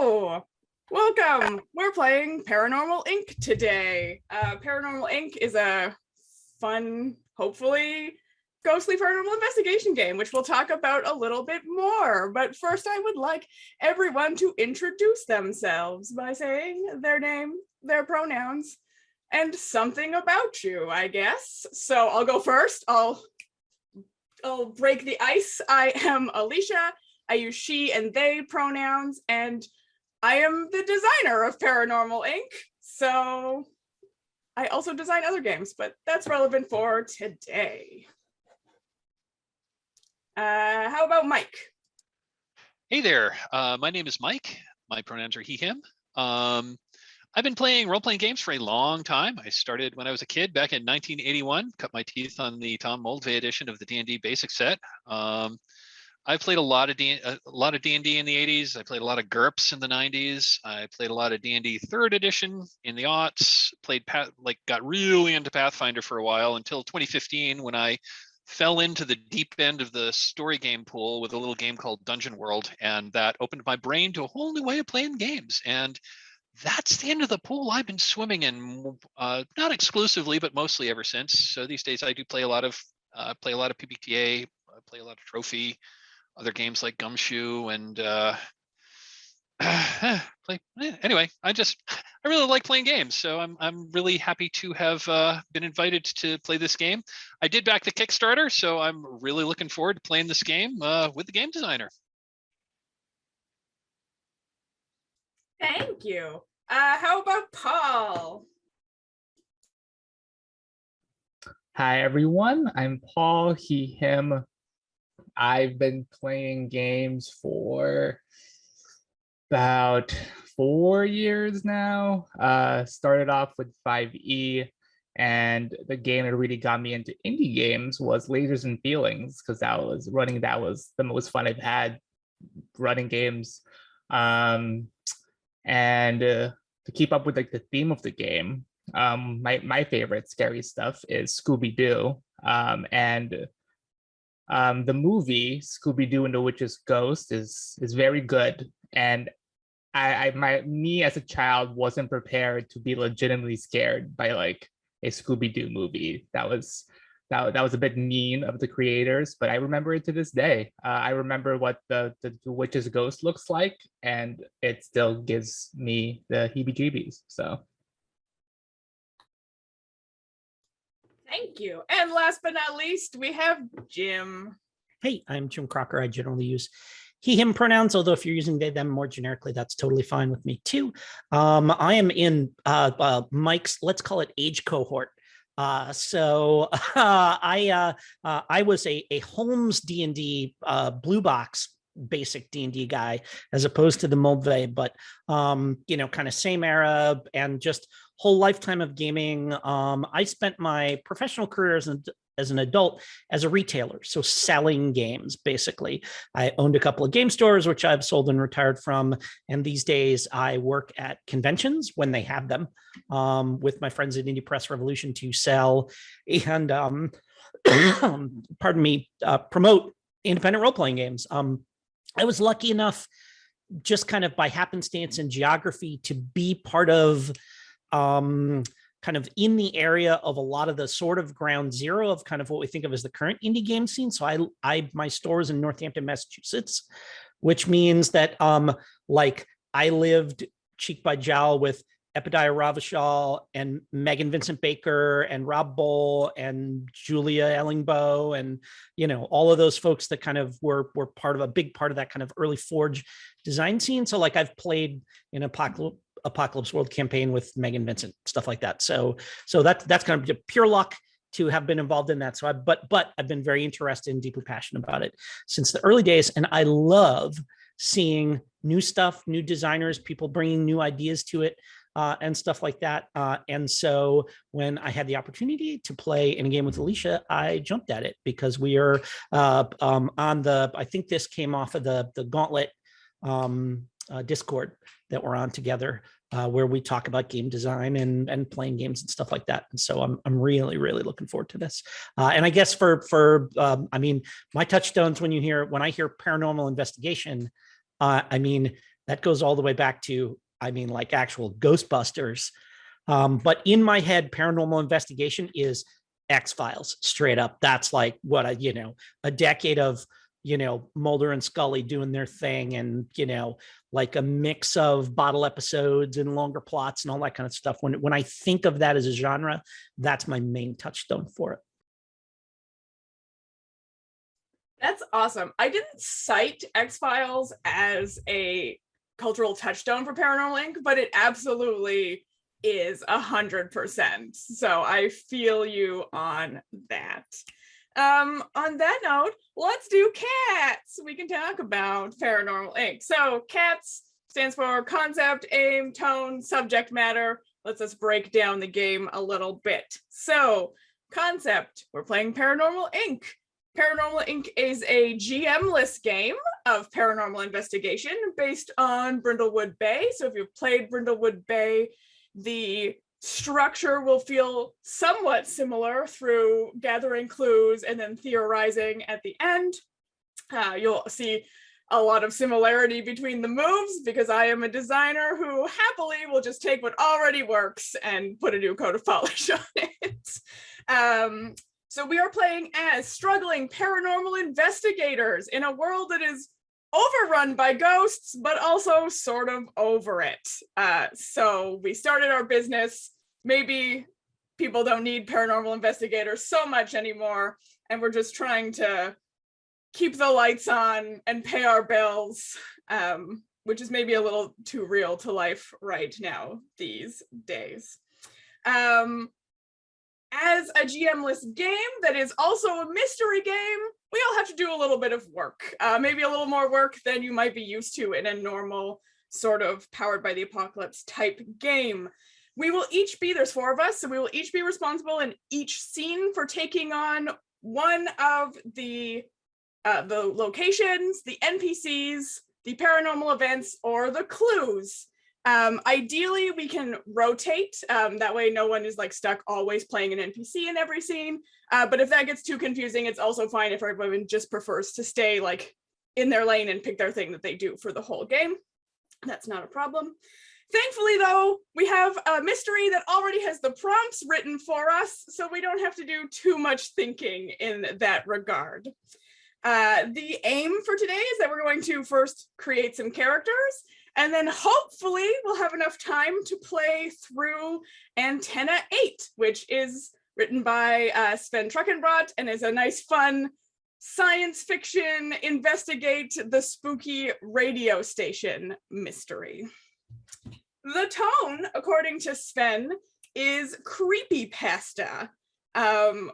Hello, welcome. We're playing Paranormal Inc. today. Paranormal Inc. is a fun, hopefully, ghostly paranormal investigation game, which we'll talk about a little bit more. But first, I would like everyone to introduce themselves by saying their name, their pronouns, and something about you, I guess. So I'll go first. I'll break the ice. I am Alicia. I use she and they pronouns, and I am the designer of Paranormal Inc. So I also design other games, but that's relevant for today. How about Mike? Hey there, my name is Mike. My pronouns are he, him. I've been playing role-playing games for a long time. I started when I was a kid back in 1981, cut my teeth on the Tom Moldvay edition of the D&D basic set. I played a lot of D&D in the 80s. I played a lot of GURPS in the 90s. I played a lot of D&D 3rd edition in the aughts. Got really into Pathfinder for a while until 2015 when I fell into the deep end of the story game pool with a little game called Dungeon World, and that opened my brain to a whole new way of playing games. And that's the end of the pool I've been swimming in, not exclusively, but mostly ever since. So these days I do play a lot of PBTA, play a lot of Trophy, other games like Gumshoe, and anyway, I really like playing games, so I'm really happy to have been invited to play this game. I did back the Kickstarter, so I'm really looking forward to playing this game with the game designer. Thank you. How about Paul? Hi, everyone. I'm Paul, he, him. I've been playing games for about 4 years now. Started off with 5e, and the game that really got me into indie games was Lasers and Feelings, because that was the most fun I've had running games. And to keep up with the theme of the game, my favorite scary stuff is Scooby-Doo, and the movie Scooby-Doo and the Witch's Ghost is very good, and me as a child wasn't prepared to be legitimately scared by like a Scooby-Doo movie. That was a bit mean of the creators, but I remember it to this day. I remember what the Witch's Ghost looks like, and it still gives me the heebie-jeebies. So. Thank you. And last but not least, we have Jim. Hey, I'm Jim Crocker. I generally use he, him pronouns, although if you're using they, them more generically, that's totally fine with me too. I am in Mike's, let's call it age cohort. I was a Holmes D&D blue box basic D&D guy as opposed to the Moldvay, but kind of same era and just whole lifetime of gaming. I spent my professional career as an adult as a retailer, so selling games basically. I owned a couple of game stores, which I've sold and retired from, and these days I work at conventions when they have them with my friends at Indie Press Revolution to sell and promote independent role-playing games. I was lucky enough, just kind of by happenstance and geography, to be part of kind of in the area of a lot of the sort of ground zero of kind of what we think of as the current indie game scene. So my store is in Northampton, Massachusetts, which means that I lived cheek by jowl with Epidiah Ravachol and Megan Vincent Baker and Rob Bowl and Julia Ellingbo and all of those folks that kind of were part of a big part of that kind of early Forge design scene. So I've played in Apocalypse World campaign with Megan Vincent, stuff like that. So that's kind of pure luck to have been involved in that. So but I've been very interested and deeply passionate about it since the early days. And I love seeing new stuff, new designers, people bringing new ideas to it. And stuff like that. And so when I had the opportunity to play in a game with Alicia, I jumped at it because we are I think this came off of the Gauntlet Discord that we're on together, where we talk about game design and playing games and stuff like that. And so I'm really, really looking forward to this. And I guess my touchstones when I hear paranormal investigation, I mean, that goes all the way back to, I mean, like actual Ghostbusters. But in my head, paranormal investigation is X-Files straight up. That's like what a decade of, Mulder and Scully doing their thing, and, like a mix of bottle episodes and longer plots and all that kind of stuff. When I think of that as a genre, that's my main touchstone for it. That's awesome. I didn't cite X-Files as a cultural touchstone for Paranormal Inc., but it absolutely is 100%. So I feel you on that. On that note, let's do cats. We can talk about Paranormal Inc. So cats stands for concept, aim, tone, subject matter. Let's just break down the game a little bit. So concept, we're playing Paranormal Inc. Paranormal Inc. is a GM-less game of paranormal investigation based on Brindlewood Bay. So if you've played Brindlewood Bay, the structure will feel somewhat similar through gathering clues and then theorizing at the end. You'll see a lot of similarity between the moves because I am a designer who happily will just take what already works and put a new coat of polish on it. So we are playing as struggling paranormal investigators in a world that is overrun by ghosts, but also sort of over it. So we started our business. Maybe people don't need paranormal investigators so much anymore, and we're just trying to keep the lights on and pay our bills, which is maybe a little too real to life right now these days. As a GM-less game that is also a mystery game, we all have to do a little bit of work, maybe a little more work than you might be used to in a normal sort of powered by the apocalypse type game. We will each be, there's 4 of us, so we will each be responsible in each scene for taking on one of the locations, the NPCs, the paranormal events, or the clues. Ideally, we can rotate. That way no one is like stuck always playing an NPC in every scene. But if that gets too confusing, it's also fine if everyone just prefers to stay like in their lane and pick their thing that they do for the whole game. That's not a problem. Thankfully, though, we have a mystery that already has the prompts written for us, so we don't have to do too much thinking in that regard. The aim for today is that we're going to first create some characters, and then hopefully we'll have enough time to play through Antenna 8, which is written by Sven Truckenbrodt and is a nice, fun science fiction investigate the spooky radio station mystery. The tone, according to Sven, is creepypasta,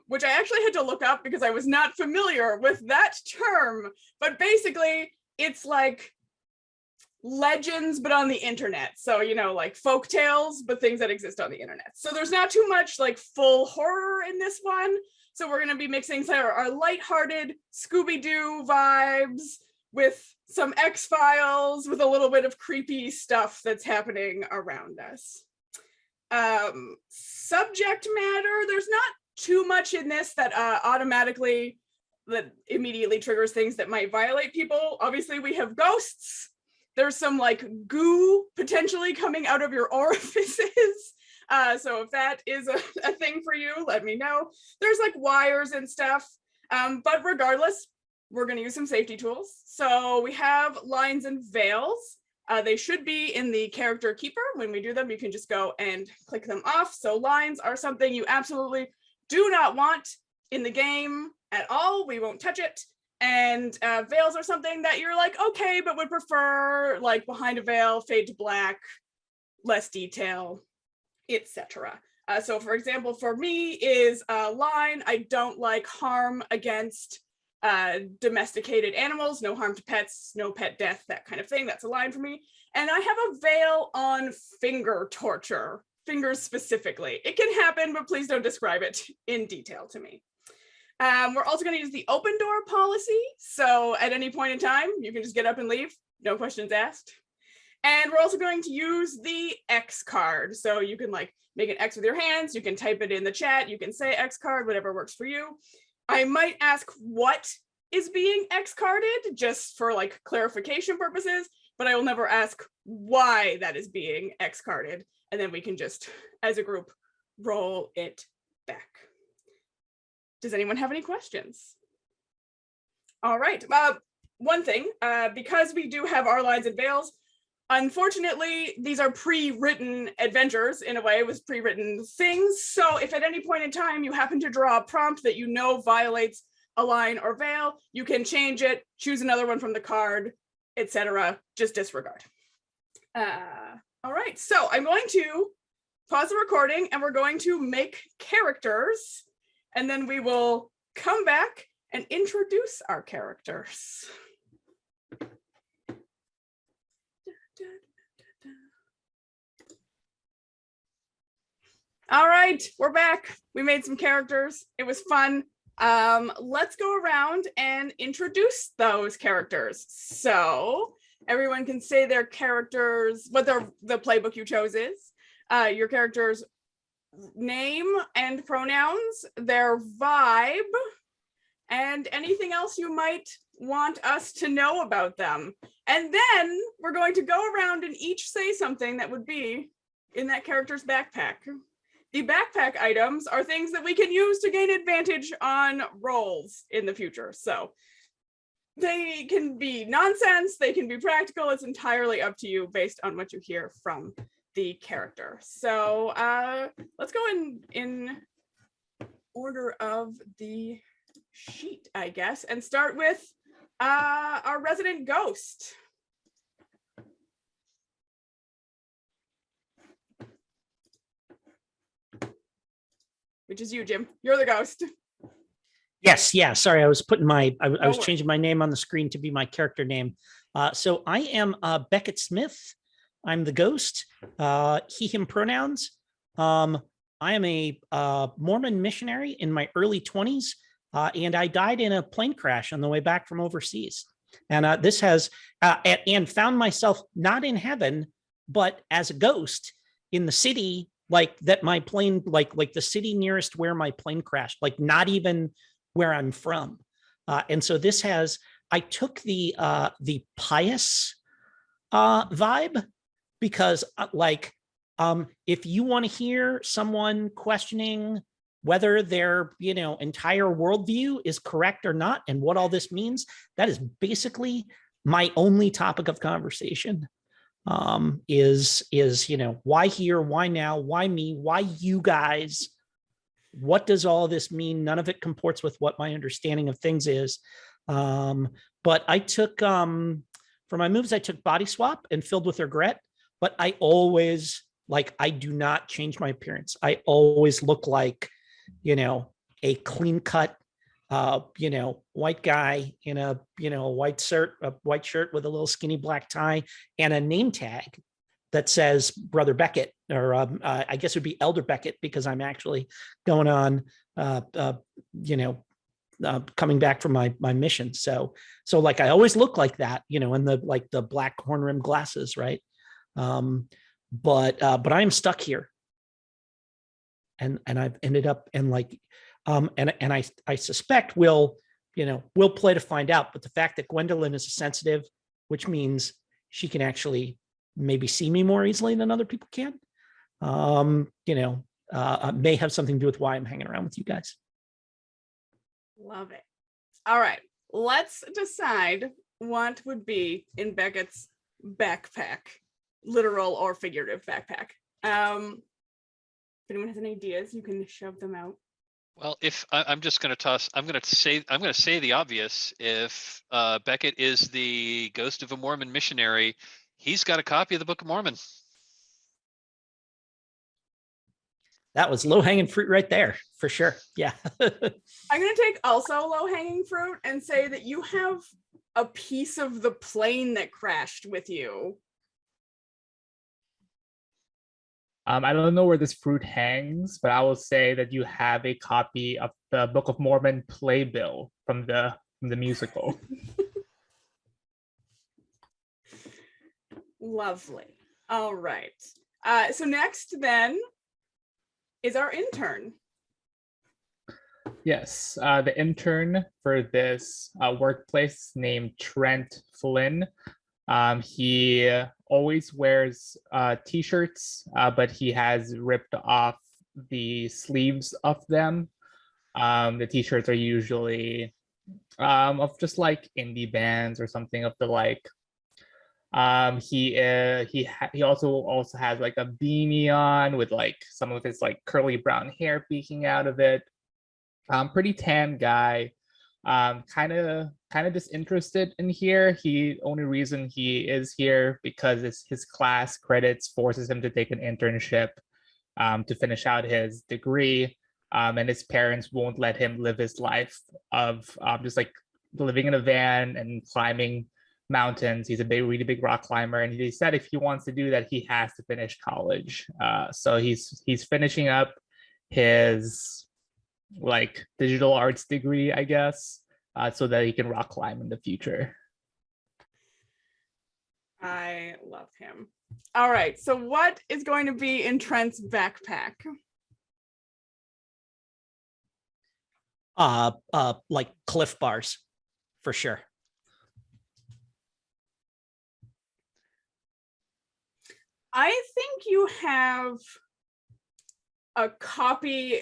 which I actually had to look up because I was not familiar with that term. But basically, it's like legends, but on the internet. So, like folk tales, but things that exist on the internet. So there's not too much like full horror in this one. So we're going to be mixing our lighthearted Scooby-Doo vibes with some X-Files with a little bit of creepy stuff that's happening around us. Subject matter, there's not too much in this that immediately triggers things that might violate people. Obviously, we have ghosts. There's some like goo potentially coming out of your orifices. So if that is a thing for you, let me know. There's like wires and stuff. But regardless, we're going to use some safety tools. So we have lines and veils. They should be in the character keeper. When we do them, you can just go and click them off. So lines are something you absolutely do not want in the game at all. We won't touch it. And veils are something that you're like, okay, but would prefer like behind a veil, fade to black, less detail, etc. So for example, for me is a line, I don't like harm against domesticated animals, no harm to pets, no pet death, that kind of thing. That's a line for me. And I have a veil on finger torture, fingers specifically. It can happen, but please don't describe it in detail to me. We're also going to use the open door policy. So at any point in time, you can just get up and leave, no questions asked. And we're also going to use the X card. So you can like make an X with your hands, you can type it in the chat, you can say X card, whatever works for you. I might ask what is being X carded, just for like clarification purposes, but I will never ask why that is being X carded. And then we can just, as a group, roll it back. Does anyone have any questions? All right. One thing, because we do have our lines and veils, unfortunately, these are pre-written adventures in a way with pre-written things. So if at any point in time you happen to draw a prompt that you know violates a line or veil, you can change it, choose another one from the card, etc. Just disregard. All right, so I'm going to pause the recording and we're going to make characters, and then we will come back and introduce our characters. All right, we're back. We made some characters. It was fun. Let's go around and introduce those characters. So everyone can say their characters, what the playbook you chose is, your character's name and pronouns, their vibe, and anything else you might want us to know about them. And then we're going to go around and each say something that would be in that character's backpack. The backpack items are things that we can use to gain advantage on rolls in the future. So they can be nonsense, they can be practical. It's entirely up to you based on what you hear from the character. So let's go in order of the sheet, I guess, and start with our resident ghost. Which is you, Jim. You're the ghost. Yes, yeah. Sorry, I was putting I was worry. changing my name on the screen to be my character name. So I am Beckett Smith. I'm the ghost. He, him pronouns. I am a Mormon missionary in my early 20s, and I died in a plane crash on the way back from overseas. And this has and found myself not in heaven, but as a ghost in the city, like that my plane, like the city nearest where my plane crashed, like not even where I'm from. And so this has, I took the pious vibe, because if you want to hear someone questioning whether their entire worldview is correct or not and what all this means, that is basically my only topic of conversation. Is why here, why now, why me, why you guys, what does all this mean? None of it comports with what my understanding of things is. But I took for my moves, I took body swap and filled with regret, but I always, I do not change my appearance. I always look like a clean cut white guy in a white shirt with a little skinny black tie and a name tag that says Brother Beckett, or I guess it would be Elder Beckett, because I'm actually going on coming back from my mission. So I always look like that, in the black horn rimmed glasses, right? But I am stuck here, and I've ended up and I suspect we'll play to find out. But the fact that Gwendolyn is a sensitive, which means she can actually maybe see me more easily than other people can, may have something to do with why I'm hanging around with you guys. Love it. All right, let's decide what would be in Beckett's backpack, literal or figurative backpack. If anyone has any ideas, you can shove them out. Well, if I'm just going to toss, I'm going to say the obvious. If Beckett is the ghost of a Mormon missionary, he's got a copy of the Book of Mormon. That was low-hanging fruit right there, for sure. Yeah. I'm going to take also low-hanging fruit and say that you have a piece of the plane that crashed with you. I don't know where this fruit hangs, but I will say that you have a copy of the Book of Mormon playbill from the musical. Lovely. All right. So next then is our intern. Yes, the intern for this workplace named Trent Flynn. He always wears t-shirts, but he has ripped off the sleeves of them. The t-shirts are usually of just like indie bands or something of the like. He also has like a beanie on with like some of his like curly brown hair peeking out of it. Pretty tan guy. Kind of disinterested in here. He only reason he is here because his class credits forces him to take an internship to finish out his degree. And his parents won't let him live his life of just like living in a van and climbing mountains. He's a really big rock climber, and he said if he wants to do that, he has to finish college. So he's finishing up his like digital arts degree, I guess, so that he can rock climb in the future. I love him. All right, so what is going to be in Trent's backpack? Like Cliff Bars, for sure. I think you have a copy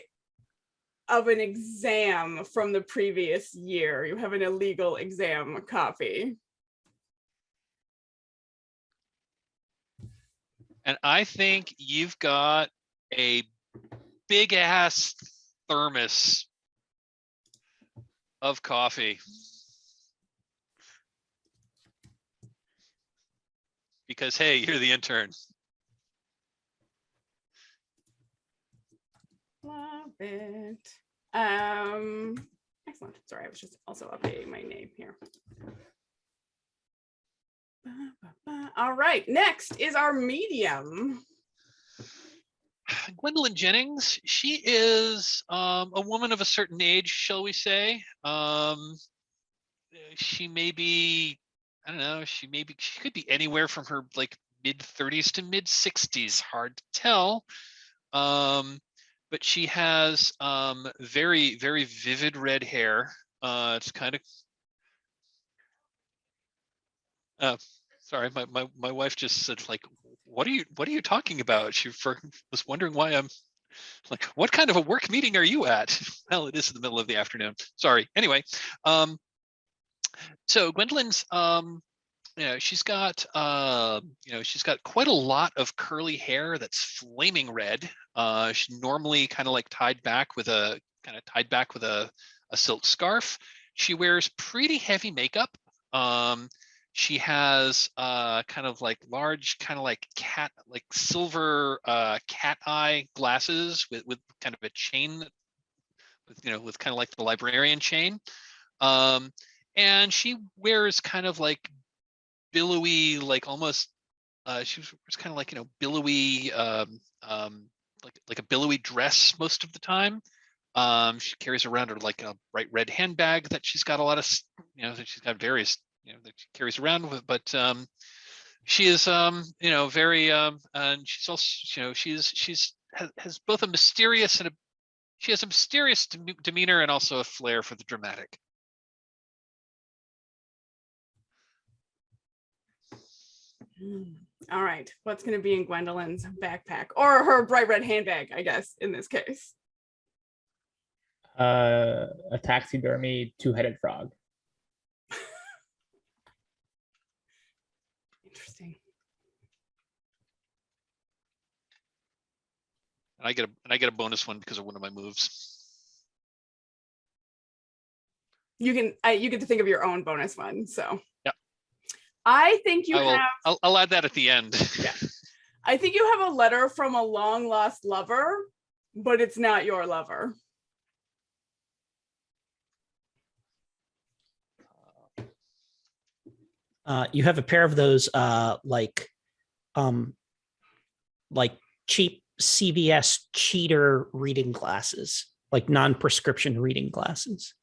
of an exam from the previous year. You have an illegal exam copy. And I think you've got a big ass thermos of coffee. Because hey, you're the intern. Love it. Excellent. Sorry, I was just also updating my name here. All right, next is our medium. Gwendolyn Jennings, she is a woman of a certain age, shall we say. She may be, I don't know, she could be anywhere from her like mid 30s to mid 60s, hard to tell. But she has very, very vivid red hair. It's kind of sorry, my wife just said like, what are you talking about? She was wondering why I'm like, what kind of a work meeting are you at? Well, it is in the middle of the afternoon. Sorry. Anyway, so Gwendolyn's she's got she's got quite a lot of curly hair that's flaming red. She's normally kind of like tied back with a silk scarf. She wears pretty heavy makeup. She has kind of like large, kind of like silver cat eye glasses with kind of a chain, with kind of like the librarian chain. And she wears kind of like billowy, like almost she was kind of like billowy, like a billowy dress most of the time. She carries around her like a bright red handbag that she's got a lot of, that she's got various, that she carries around with. But she is, very, and she's also, she's has both a mysterious and she has a mysterious demeanor and also a flair for the dramatic. All right, what's going to be in Gwendolyn's backpack, or her bright red handbag, I guess, in this case? A taxidermy two-headed frog. Interesting. And I get a bonus one because of one of my moves. You get to think of your own bonus one. So yeah, I think you have. I'll add that at the end. Yeah, I think you have a letter from a long lost lover, but it's not your lover. You have a pair of those like cheap CVS cheater reading glasses, like non-prescription reading glasses.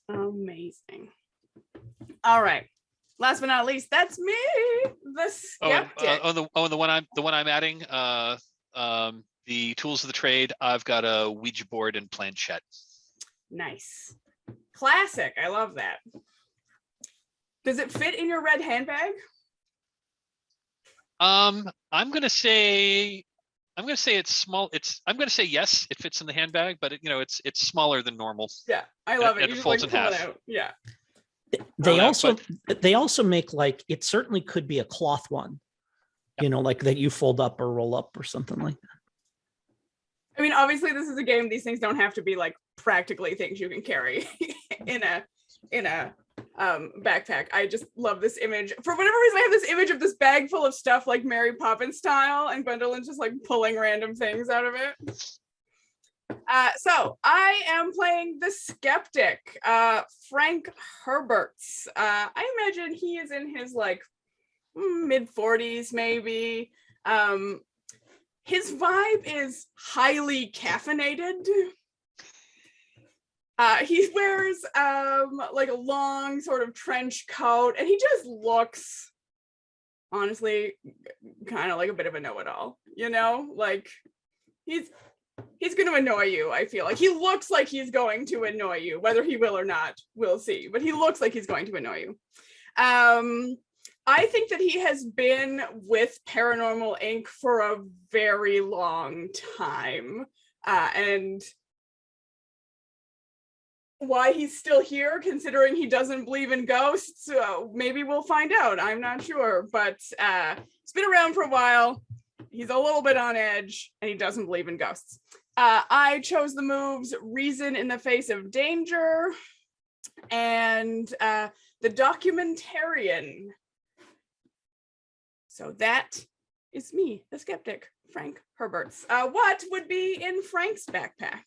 Amazing. All right. Last but not least, that's me, the skeptic. The one I'm adding. the tools of the trade, I've got a Ouija board and planchette. Nice. Classic. I love that. Does it fit in your red handbag? I'm gonna say it's small. I'm gonna say yes, it fits in the handbag, but it's smaller than normal. Yeah, I love it. And You it just folds like in pull it half. out. Yeah. They no, also make like, it certainly could be a cloth one, like that you fold up or roll up or something like that. I mean, obviously this is a game. These things don't have to be like practically things you can carry in a backpack. I just love this image. For whatever reason, I have this image of this bag full of stuff like Mary Poppins style, and Gwendolyn's just like pulling random things out of it. So I am playing the skeptic, Frank Herberts. I imagine he is in his like mid 40s, maybe. His vibe is highly caffeinated. He wears like a long sort of trench coat, and he just looks, honestly, kind of like a bit of a know-it-all, like he's going to annoy you. I feel like he looks like he's going to annoy you, whether he will or not, we'll see, but he looks like he's going to annoy you. I think that he has been with Paranormal Inc. for a very long time, and why he's still here, considering he doesn't believe in ghosts, maybe we'll find out. I'm not sure, but he's been around for a while. He's a little bit on edge, and he doesn't believe in ghosts. I chose the moves Reason in the Face of Danger and the Documentarian. So that is me, the skeptic, Frank Herberts. What would be in Frank's backpack?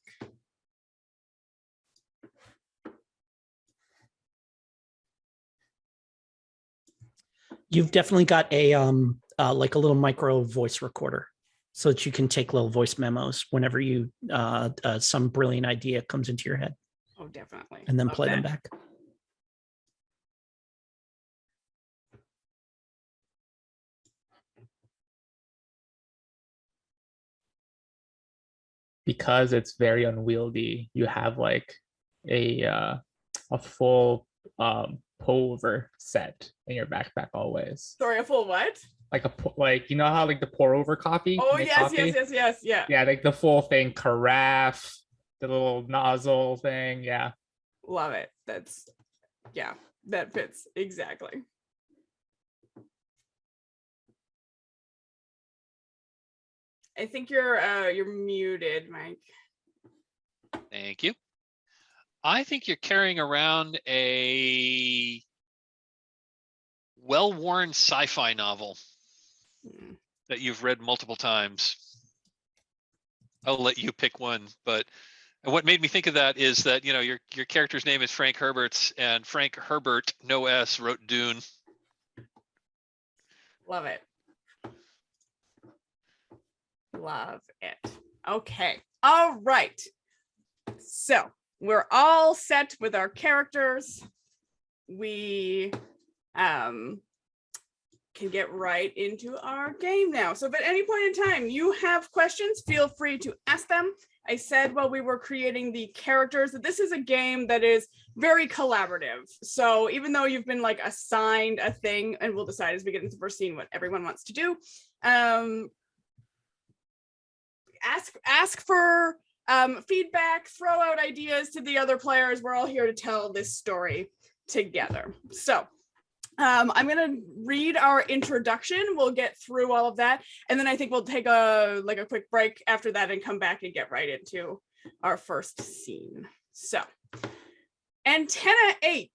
You've definitely got a like a little micro voice recorder, so that you can take little voice memos whenever you some brilliant idea comes into your head. Oh, definitely. And then Love play that. them back. Because it's very unwieldy, you have like a full pullover set in your backpack always. Sorry, a full what? Like like how like the pour over coffee. Oh yes, yeah. Yeah, like the full thing, carafe, the little nozzle thing. Yeah, Love it. That fits exactly. I think you're muted, Mike. Thank you. I think you're carrying around a well-worn sci-fi novel that you've read multiple times. I'll let you pick one, but what made me think of that is that your character's name is Frank Herberts, and Frank Herbert, no S, wrote Dune. Love it. Love it. Okay. All right. So we're all set with our characters. We can get right into our game now. So if at any point in time you have questions, feel free to ask them. I said while we were creating the characters that this is a game that is very collaborative. So even though you've been like assigned a thing, and we'll decide as we get into the first scene what everyone wants to do, ask for feedback, throw out ideas to the other players. We're all here to tell this story together. So I'm going to read our introduction. We'll get through all of that. And then I think we'll take a quick break after that and come back and get right into our first scene. So, Antenna 8.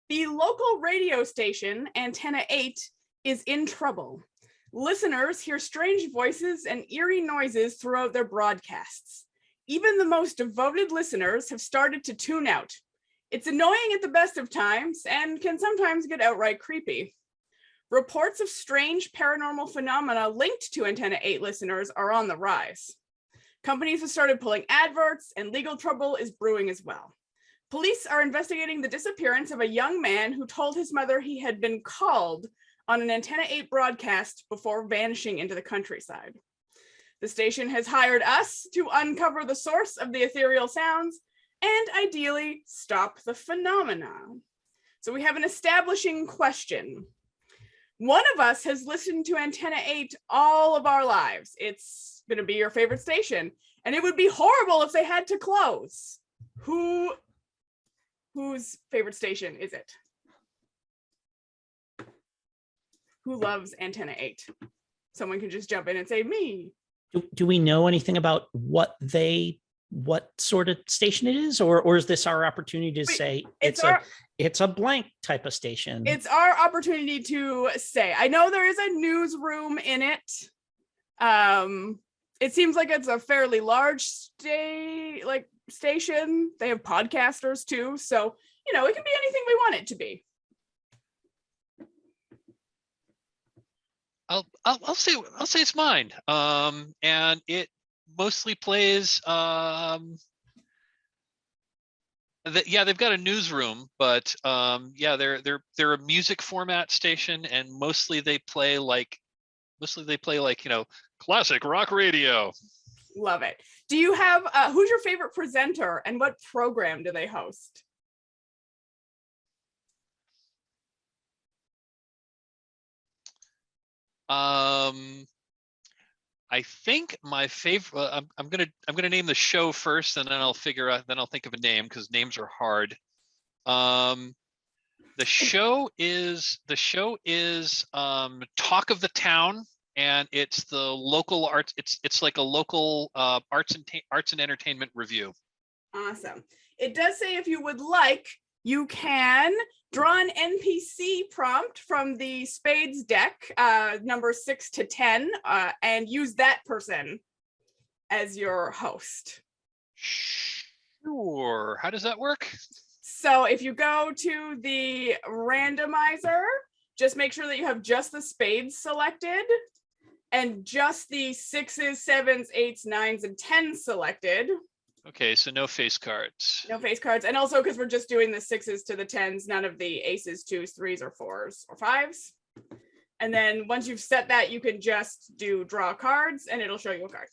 The local radio station, Antenna 8, is in trouble. Listeners hear strange voices and eerie noises throughout their broadcasts. Even the most devoted listeners have started to tune out. It's annoying at the best of times and can sometimes get outright creepy. Reports of strange paranormal phenomena linked to Antenna 8 listeners are on the rise. Companies have started pulling adverts, and legal trouble is brewing as well. Police are investigating the disappearance of a young man who told his mother he had been called on an Antenna 8 broadcast before vanishing into the countryside. The station has hired us to uncover the source of the ethereal sounds and ideally stop the phenomena. So we have an establishing question. One of us has listened to Antenna 8 all of our lives. It's going to be your favorite station, and it would be horrible if they had to close. Whose favorite station is it? Who loves Antenna 8? Someone can just jump in and say, me. Do we know anything about what sort of station it is, or is this our opportunity to say it's a blank type of station? It's our opportunity to say. I know there is a newsroom in it. It seems like it's a fairly large station. They have podcasters too, so it can be anything we want it to be. I'll say it's mine. And it mostly plays. They've got a newsroom, but they're a music format station, and mostly they play like classic rock radio. Love it. Do you have who's your favorite presenter, and what program do they host? I think my favorite. I'm gonna name the show first, and then I'll think of a name because names are hard. The show is Talk of the Town, and it's the local arts. It's like a local arts and entertainment review. Awesome. It does say if you would like, you can draw an NPC prompt from the Spades deck, number 6 to 10, and use that person as your host. Sure. How does that work? So if you go to the randomizer, just make sure that you have just the spades selected and just the 6s, 7s, 8s, 9s, and 10s selected. Okay, so no face cards. No face cards. And also because we're just doing the 6s to the 10s, none of the aces, 2s, 3s, or 4s, or 5s. And then once you've set that, you can just do draw cards and it'll show you a card.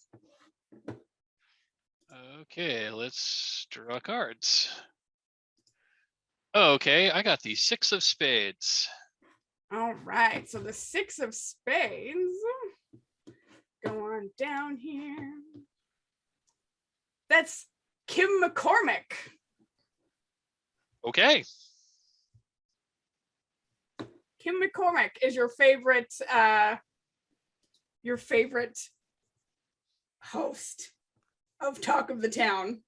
Okay, let's draw cards. Okay, I got the 6 of spades. All right, so the 6 of spades. Go on down here. That's Kim McCormick. Okay. Kim McCormick is your favorite host of Talk of the Town.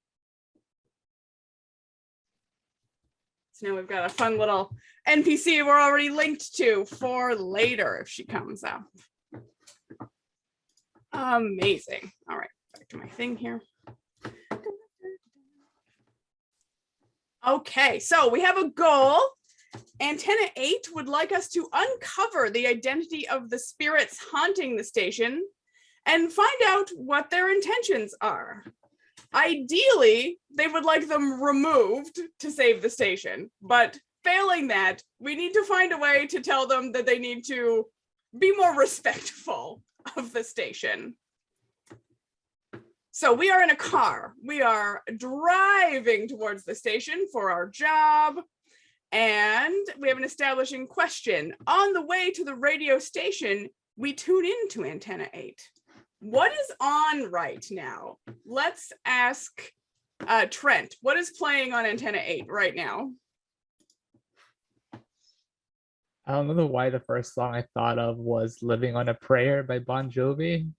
So now we've got a fun little NPC we're already linked to for later if she comes up. Amazing. All right, back to my thing here. Okay, so we have a goal. Antenna 8 would like us to uncover the identity of the spirits haunting the station and find out what their intentions are. Ideally, they would like them removed to save the station, but failing that, we need to find a way to tell them that they need to be more respectful of the station. So we are in a car. We are driving towards the station for our job, and we have an establishing question. On the way to the radio station, we tune into Antenna 8. What is on right now? Let's ask Trent. What is playing on Antenna 8 right now? I don't know why the first song I thought of was Living on a Prayer by Bon Jovi.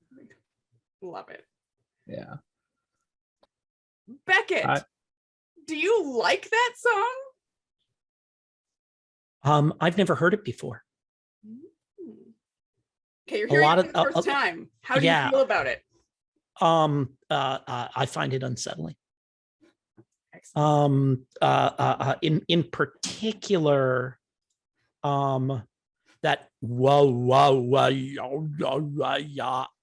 Love it. Yeah. Beckett, do you like that song? I've never heard it before. Okay, you're hearing it for the first time. How do you feel about it? I find it unsettling. In particular, that whoa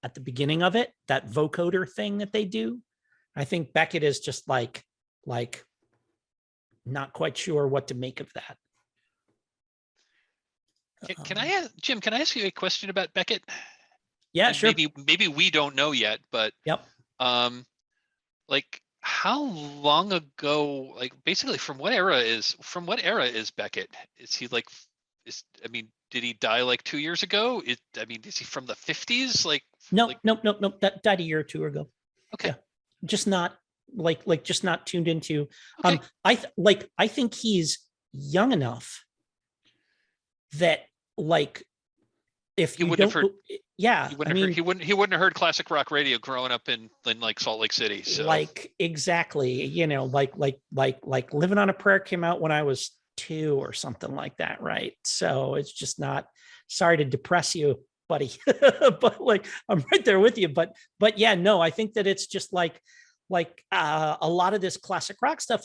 at the beginning of it, that vocoder thing that they do. I think Beckett is just like not quite sure what to make of that. Can I ask, Jim, can I ask you a question about Beckett? Yeah, And sure. maybe we don't know yet, but Yep. like how long ago, like basically from what era is Beckett? Is he like I mean, did he die like 2 years ago? I mean, is he from the 50s? No, like, no, no, no. That died a year or two ago. okay. Yeah. Just not just not tuned into. Okay. I think he's young enough that if He you wouldn't have don't, heard yeah, he I wouldn't have mean, heard he wouldn't have heard classic rock radio growing up in like Salt Lake City. So exactly, like Living on a Prayer came out when I was 2 or something like that, right? So it's just not, sorry to depress you, buddy, but I'm right there with you. But yeah, no, I think that it's just a lot of this classic rock stuff,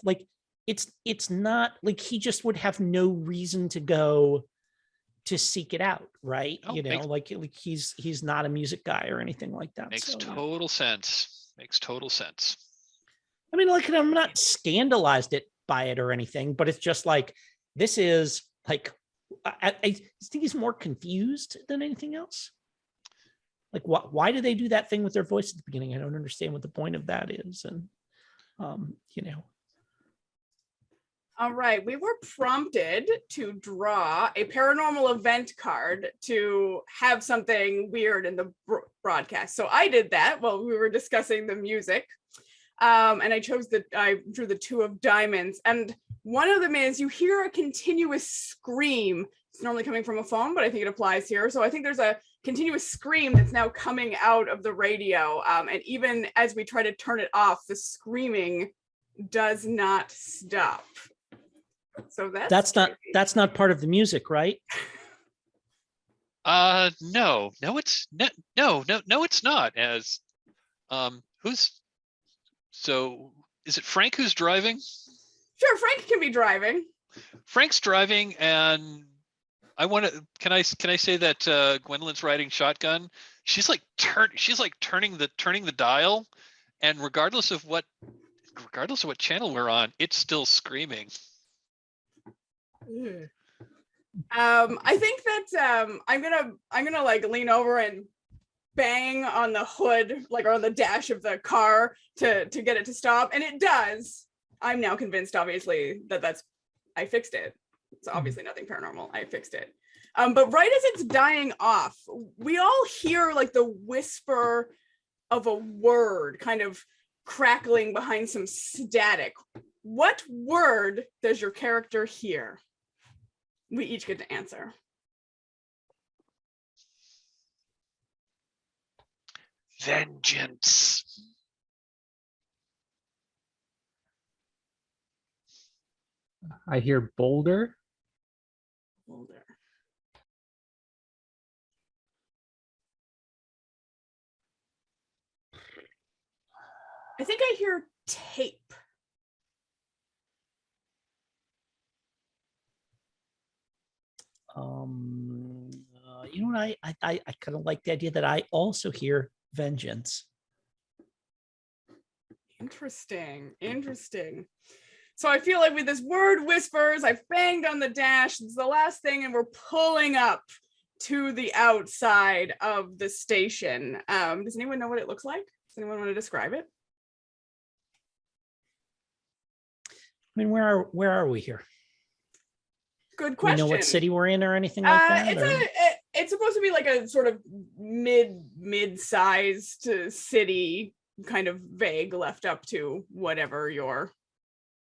it's not like he just would have no reason to go to seek it out, right? Oh, He's not a music guy or anything like that. makes So, total sense. Makes total sense. I mean, I'm not scandalized by it or anything, but it's just this is I think he's more confused than anything else. Why do they do that thing with their voice at the beginning? I don't understand what the point of that is. And, All right, we were prompted to draw a paranormal event card to have something weird in the broadcast. So I did that while we were discussing the music. And I drew the 2 of diamonds. And one of them is you hear a continuous scream. It's normally coming from a phone, but I think it applies here. So I think there's a continuous scream that's now coming out of the radio. And even as we try to turn it off, the does not stop. So that's not part of the music, right? No, it's not. As so is it Frank who's driving? Sure, Frank can be driving. Frank's driving, and can I say that Gwendolyn's riding shotgun? She's turning the dial, and regardless of what channel we're on, it's still screaming. I think that I'm gonna lean over and bang on the hood, or on the dash of the car to get it to stop, and it does. I'm now convinced, obviously, that I fixed it. It's obviously nothing paranormal. I fixed it. But right as it's dying off, we all hear the whisper of a word kind of crackling behind some static. What word does your character hear? We each get to answer. Vengeance. I hear boulder. Boulder. I think I hear tape. You know what? I kind of like the idea that I also hear vengeance. Interesting. So I feel like with this word whispers, I've banged on the dash. It's the last thing, and we're pulling up to the outside of the station. Does anyone know what it looks like? Does anyone want to describe it? I mean, where are we here? Good question. Do we know what city we're in or anything like that? It's supposed to be like a sort of mid-sized city, kind of vague, left up to whatever your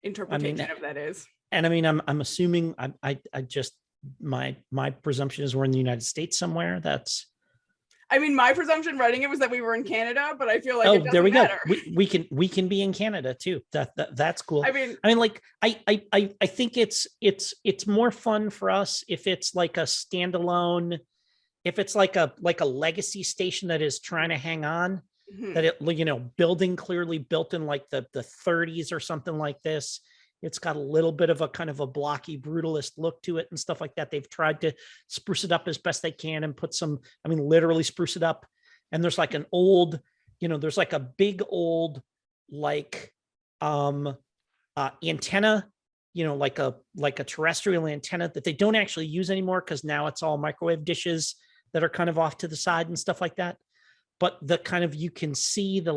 interpretation of that is. And I mean, I'm assuming I just my presumption is we're in the United States somewhere. That's. I mean, my presumption writing it was that we were in Canada, but I feel like it doesn't matter. Go. We can be in Canada too. That's cool. I mean, I think it's more fun for us if it's like a standalone, if it's like a legacy station that is trying to hang on, that it building clearly built in like the 30s or something like this. It's got a little bit of a kind of a blocky brutalist look to it and stuff like that. They've tried to spruce it up as best they can and put some, literally spruce it up. And there's like an old, there's like a big old, antenna like a terrestrial antenna that they don't actually use anymore because now it's all microwave dishes that are kind of off to the side and stuff like that. But the kind of, you can see the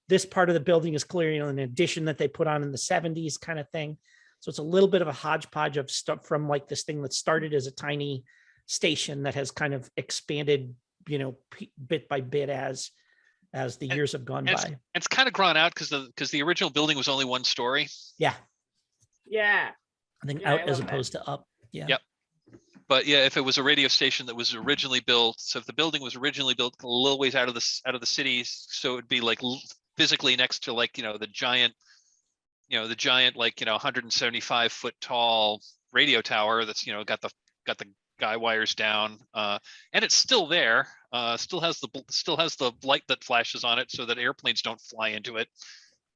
this part of the building is clearly an addition that they put on in the 70s kind of thing. So it's a little bit of a hodgepodge of stuff from like this thing that started as a tiny station that has kind of expanded, bit by bit as the years have gone by. It's kind of grown out because the original building was only 1 story. Yeah. Yeah. I think Yeah, out I as love opposed to up. Yeah. Yep. But yeah, if it was a radio station that was originally built, so if the building was originally built a little ways out of the city, so it'd be like physically next to like, the giant like, 175-foot tall radio tower that's, got the guy wires down, and it's still there, still has the light that flashes on it so that airplanes don't fly into it.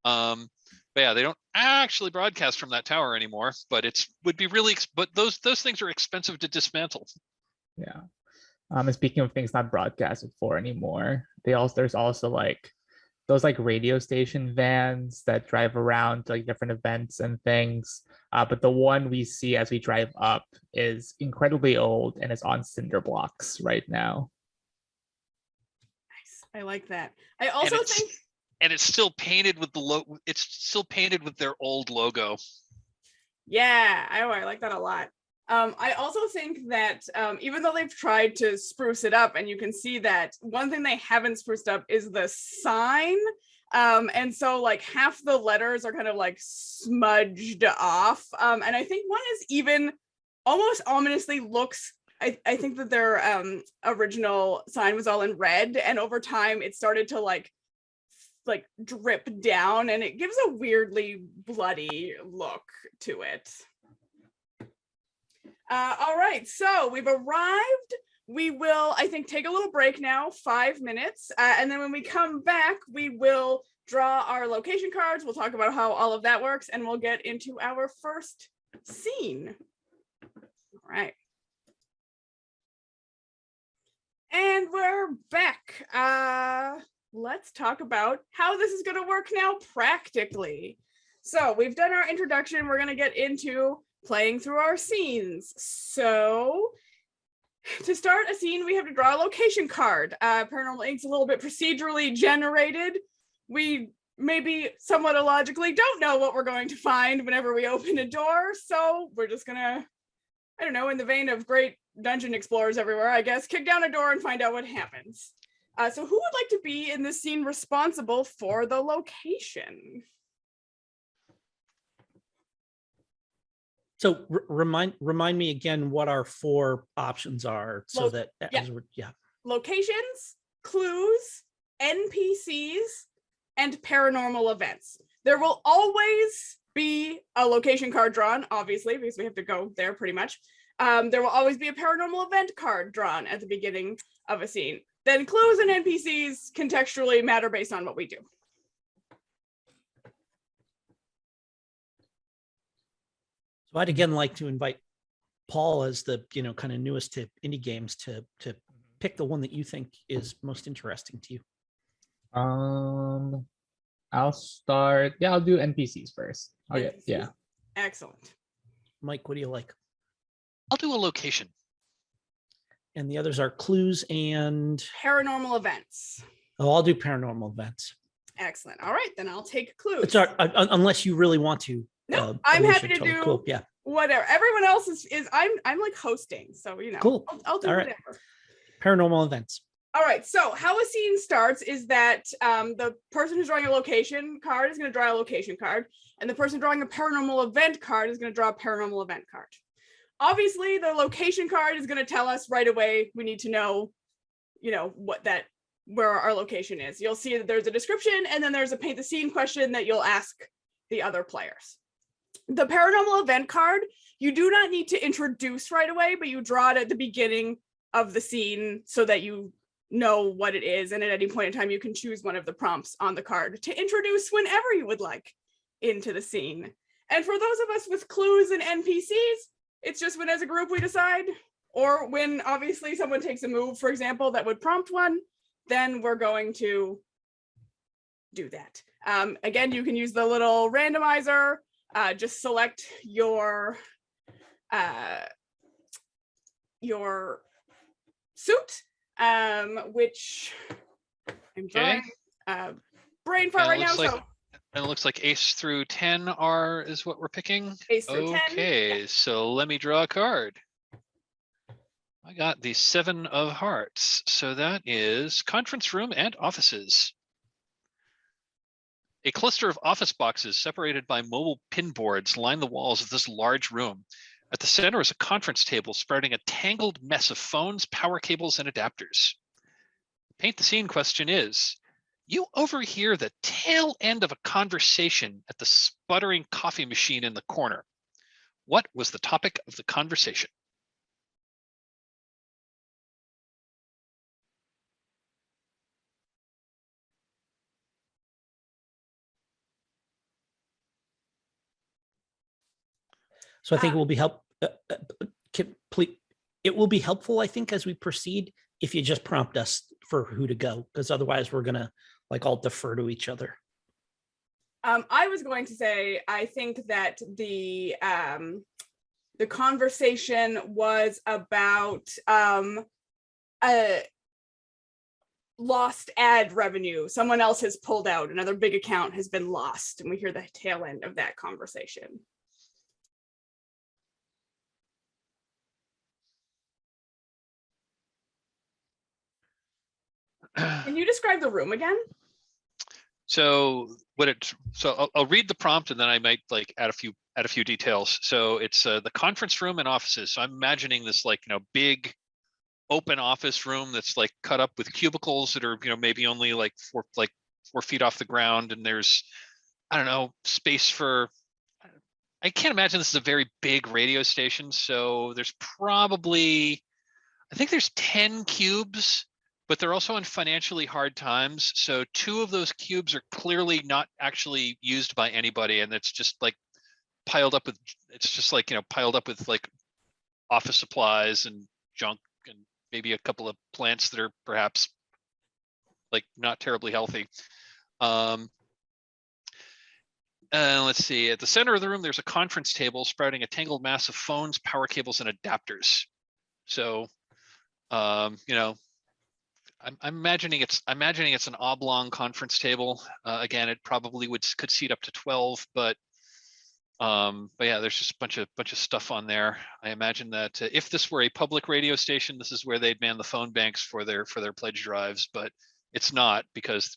But yeah, they don't actually broadcast from that tower anymore, but would be really, but those things are expensive to dismantle. Yeah. And speaking of things not broadcasted for anymore, there's also like those like radio station vans that drive around to like different events and things. But the one we see as we drive up is incredibly old and is on cinder blocks right now. Nice. I like that. I also think. And it's still painted with it's still painted with their old logo. Yeah, I like that a lot. I also think that even though they've tried to spruce it up, and you can see that one thing they haven't spruced up is the sign. And so like half the letters are kind of like smudged off. And I think one is even almost ominously looks, I think that their original sign was all in red, and over time it started to like drip down, and it gives a weirdly bloody look to it. All right, so we've arrived. We will, I think, take a little break now, 5 minutes, and then when we come back, we will draw our location cards. We'll talk about how all of that works, and we'll get into our first scene. All right. And we're back. Let's talk about how this is going to work now practically. So we've done our introduction. We're going to get into playing through our scenes. So to start a scene, we have to draw a location card. Paranormal Inc's a little bit procedurally generated. We maybe somewhat illogically don't know what we're going to find whenever we open a door. So we're just going to, I don't know, in the vein of great dungeon explorers everywhere, I guess, kick down a door and find out what happens. So who would like to be in this scene responsible for the location? So remind me again what our 4 options are, so that locations, clues, NPCs, and paranormal events. There will always be a location card drawn, obviously, because we have to go there pretty much. There will always be a paranormal event card drawn at the beginning of a scene. Then clues and NPCs contextually matter based on what we do. So I'd again like to invite Paul, as the kind of newest to indie games, to pick the one that you think is most interesting to you. I'll start. Yeah, I'll do NPCs first. Okay, NPCs? yeah. Excellent. Mike, what do you like? I'll do a location. And the others are clues and paranormal events. Oh, I'll do paranormal events. Excellent. All right, then I'll take clues. It's our, unless you really want to. No, I'm happy to do cool. Yeah. Whatever. Everyone else is I'm like hosting, so Cool. I'll do whatever. Paranormal events. All right. So how a scene starts is that the person who's drawing a location card is going to draw a location card, and the person drawing a paranormal event card is going to draw a paranormal event card. Obviously, the location card is going to tell us right away. We need to know, where our location is. You'll see that there's a description, and then there's a paint the scene question that you'll ask the other players. The paranormal event card, you do not need to introduce right away, but you draw it at the beginning of the scene so that you know what it is. And at any point in time, you can choose one of the prompts on the card to introduce whenever you would like into the scene. And for those of us with clues and NPCs, it's just when as a group we decide, or when obviously someone takes a move, for example, that would prompt one, then we're going to do that. Again, you can use the little randomizer just select your suit, which I'm drawing brain fart right now. So and it looks like ace through 10 is what we're picking. ace through 10. Okay, Yeah. so let me draw a card. I got the 7 of hearts. So that is conference room and offices. A cluster of office boxes separated by mobile pin boards line the walls of this large room. At the center is a conference table sprouting a tangled mess of phones, power cables, and adapters. Paint the scene question is, you overhear the tail end of a conversation at the sputtering coffee machine in the corner. What was the topic of the conversation? So I think it will be it will be helpful, I think, as we proceed, if you just prompt us for who to go, because otherwise we're gonna like all defer to each other. I was going to say, I think that the conversation was about lost ad revenue. Someone else has pulled out. Another big account has been lost, and we hear the tail end of that conversation. Can you describe the room again? So I'll read the prompt and then I might like add a few details. So it's the conference room and offices. So I'm imagining this like, big open office room that's like cut up with cubicles that are, maybe only like 4 feet off the ground. And there's, I don't know, space for, I can't imagine this is a very big radio station. So there's probably, I think there's 10 cubes, but they're also in financially hard times. So 2 of those cubes are clearly not actually used by anybody. And it's just like piled up with, like office supplies and junk and maybe a couple of plants that are perhaps like not terribly healthy. Let's see, at the center of the room, there's a conference table sprouting a tangled mass of phones, power cables, and adapters. So, I'm imagining it's an oblong conference table. Again, it probably could seat up to 12, but yeah, there's just a bunch of stuff on there. I imagine that if this were a public radio station, this is where they'd man the phone banks for their pledge drives, but it's not because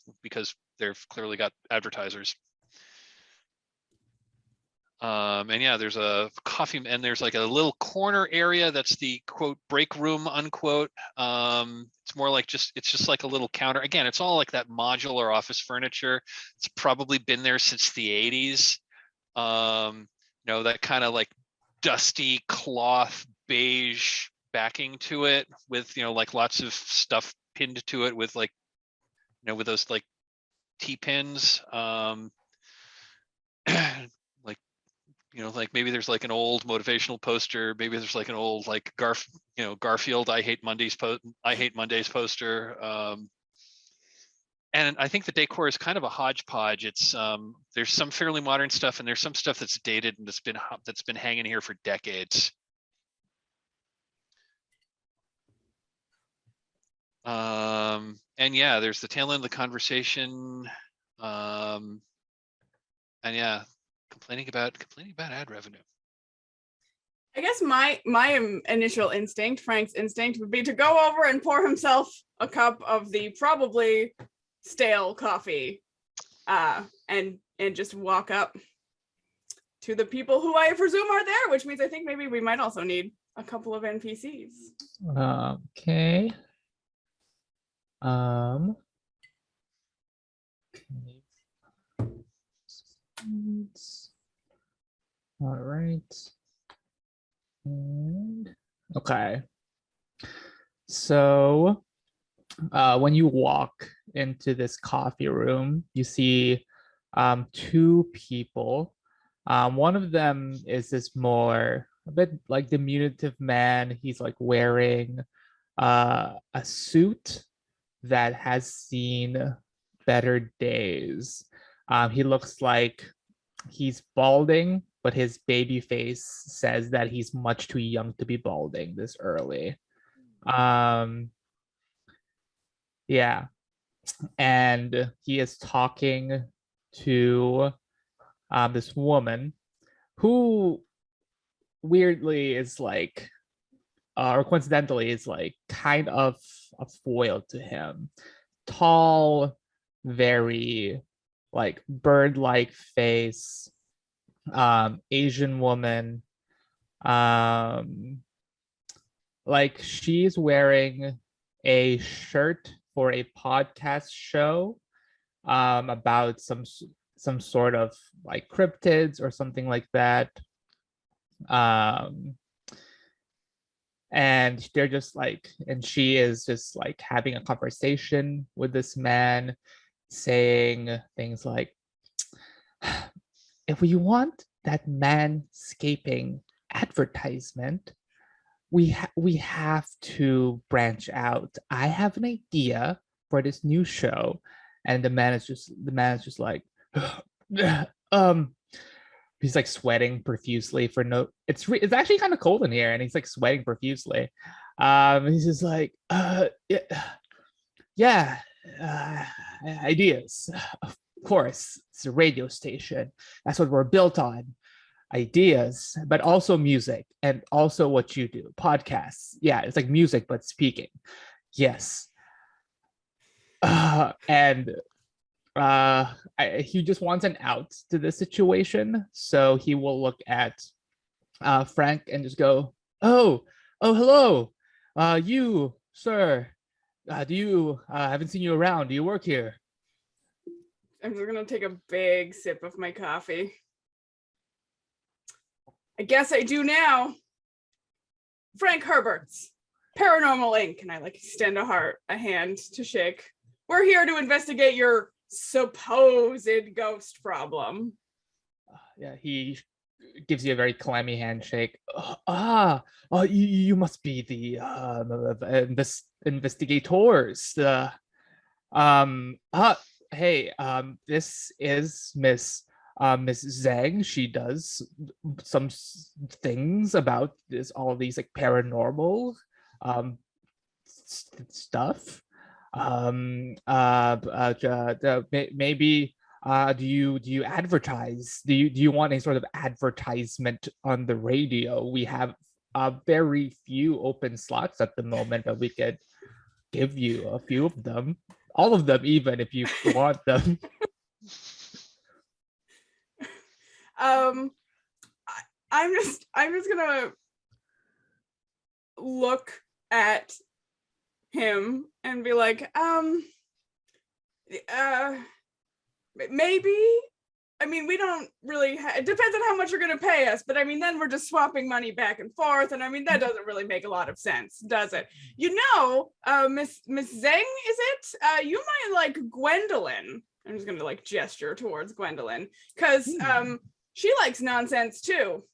they've clearly got advertisers. And yeah, there's a coffee, and there's like a little corner area that's the quote break room unquote. It's more like it's just like a little counter. Again, it's all like that modular office furniture. It's probably been there since the 80s. That kind of like dusty cloth beige backing to it with like lots of stuff pinned to it with like with those like T-pins. Like maybe there's like an old motivational poster. Maybe there's like an old like Garfield I hate Mondays poster. And I think the decor is kind of a hodgepodge. It's there's some fairly modern stuff and there's some stuff that's dated and that's been hanging here for decades. And yeah, there's the tail end of the conversation. And yeah, complaining about ad revenue. I guess my initial instinct, Frank's instinct, would be to go over and pour himself a cup of the probably stale coffee, and just walk up to the people who I presume are there, which means I think maybe we might also need a couple of NPCs. Okay. Okay. All right. And okay. So when you walk into this coffee room, you see 2 people. One of them is this a bit like diminutive man. He's like wearing a suit that has seen better days. He looks like he's balding but his baby face says that he's much too young to be balding this early. Yeah. And he is talking to this woman who weirdly is like, or coincidentally is like kind of a foil to him. Tall, very like bird-like face, Asian woman. Like she's wearing a shirt for a podcast show about some sort of like cryptids or something like that. And they're just like, and she is just like having a conversation with this man, saying things like, if we want that manscaping advertisement, we have to branch out. I have an idea for this new show. And the man is just like, he's like sweating profusely for no, it's actually kind of cold in here, and he's like sweating profusely. He's just like, yeah, ideas, of course, it's a radio station, that's what we're built on, ideas, but also music, and also what you do, podcasts. Yeah, it's like music but speaking. Yes. And he just wants an out to this situation, so he will look at Frank and just go, oh, hello, you, sir, do you, haven't seen you around, do you work here? I'm just gonna take a big sip of my coffee. I guess I do now. Frank Herbert's Paranormal Inc. And I like extend a hand to shake. We're here to investigate your supposed ghost problem. Yeah, he gives you a very clammy handshake. You must be the investigators. Hey, this is Miss Zhang. She does some things about all these like paranormal stuff. Maybe do you advertise? Do you want any sort of advertisement on the radio? We have very few open slots at the moment, but we could give you a few of them, all of them, even if you want them. I'm just gonna look at him and be like, maybe. I mean, we don't really. It depends on how much you're going to pay us, but I mean, then we're just swapping money back and forth, and I mean, that doesn't really make a lot of sense, does it? You know, Miss Zhang, is it? You might like Gwendolyn. I'm just going to like gesture towards Gwendolyn because she likes nonsense too.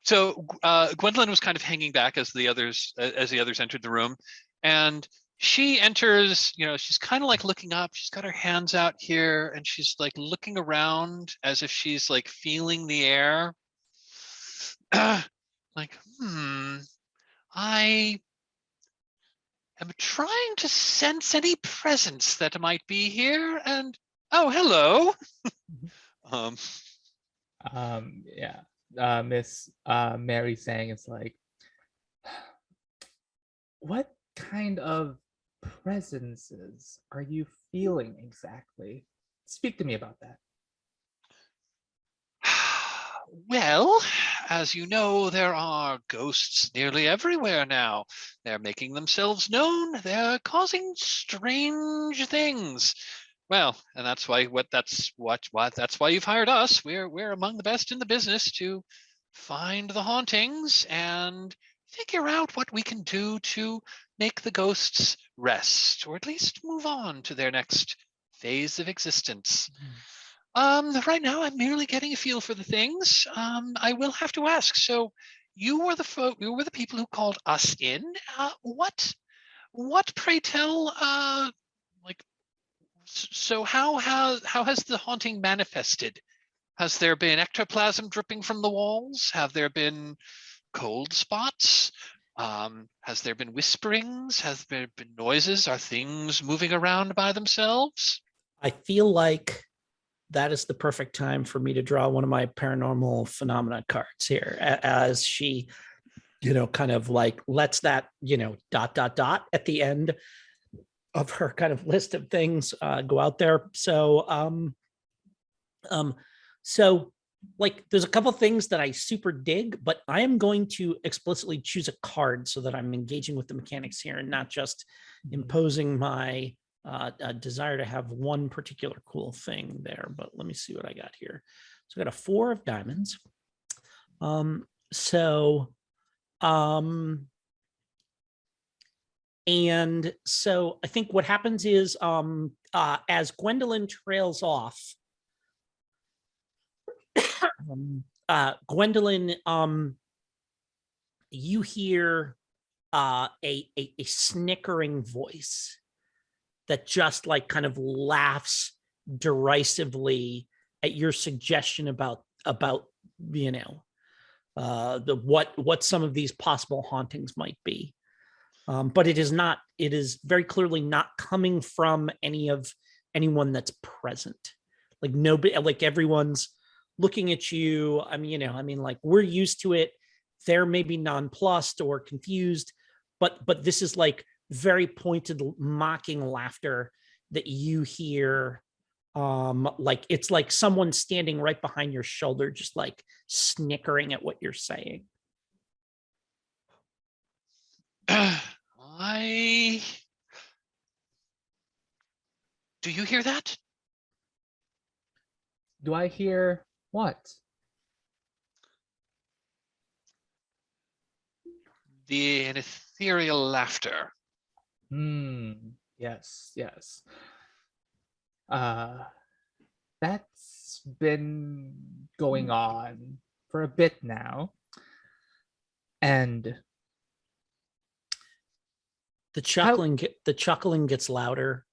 So Gwendolyn was kind of hanging back as the others entered the room, and she enters, she's kind of like looking up. She's got her hands out here and she's like looking around as if she's like feeling the air. Like, I am trying to sense any presence that might be here. And oh, hello. Yeah. Miss Mary saying, it's like, what kind of presences are you feeling exactly? Speak to me about that. Well, as you know, there are ghosts nearly everywhere now. They're making themselves known. They're causing strange things. Well, and that's why that's why you've hired us. We're among the best in the business to find the hauntings and figure out what we can do to make the ghosts rest, or at least move on to their next phase of existence. Right now I'm merely getting a feel for the things. I will have to ask, so you were the people who called us in. What pray tell, so how has the haunting manifested? Has there been ectoplasm dripping from the walls? Have there been cold spots? Has there been whisperings? Has there been noises? Are things moving around by themselves? I feel like that is the perfect time for me to draw one of my paranormal phenomena cards here as she, kind of like lets that, dot, dot, dot at the end of her kind of list of things go out there. So like there's a couple things that I super dig, but I am going to explicitly choose a card so that I'm engaging with the mechanics here and not just imposing my desire to have one particular cool thing there. But let me see what I got here. So I got a 4 of diamonds. And so I think what happens is as Gwendolyn trails off, Gwendolyn, you hear a snickering voice that just like kind of laughs derisively at your suggestion about what some of these possible hauntings might be. But it is very clearly not coming from anyone that's present. Like nobody, like everyone's looking at you. Like we're used to it. They're maybe nonplussed or confused, but this is like very pointed mocking laughter that you hear. Like it's like someone standing right behind your shoulder, just like snickering at what you're saying. Do you hear that? Do I hear what? An ethereal laughter. Yes. That's been going on for a bit now. And the chuckling gets louder,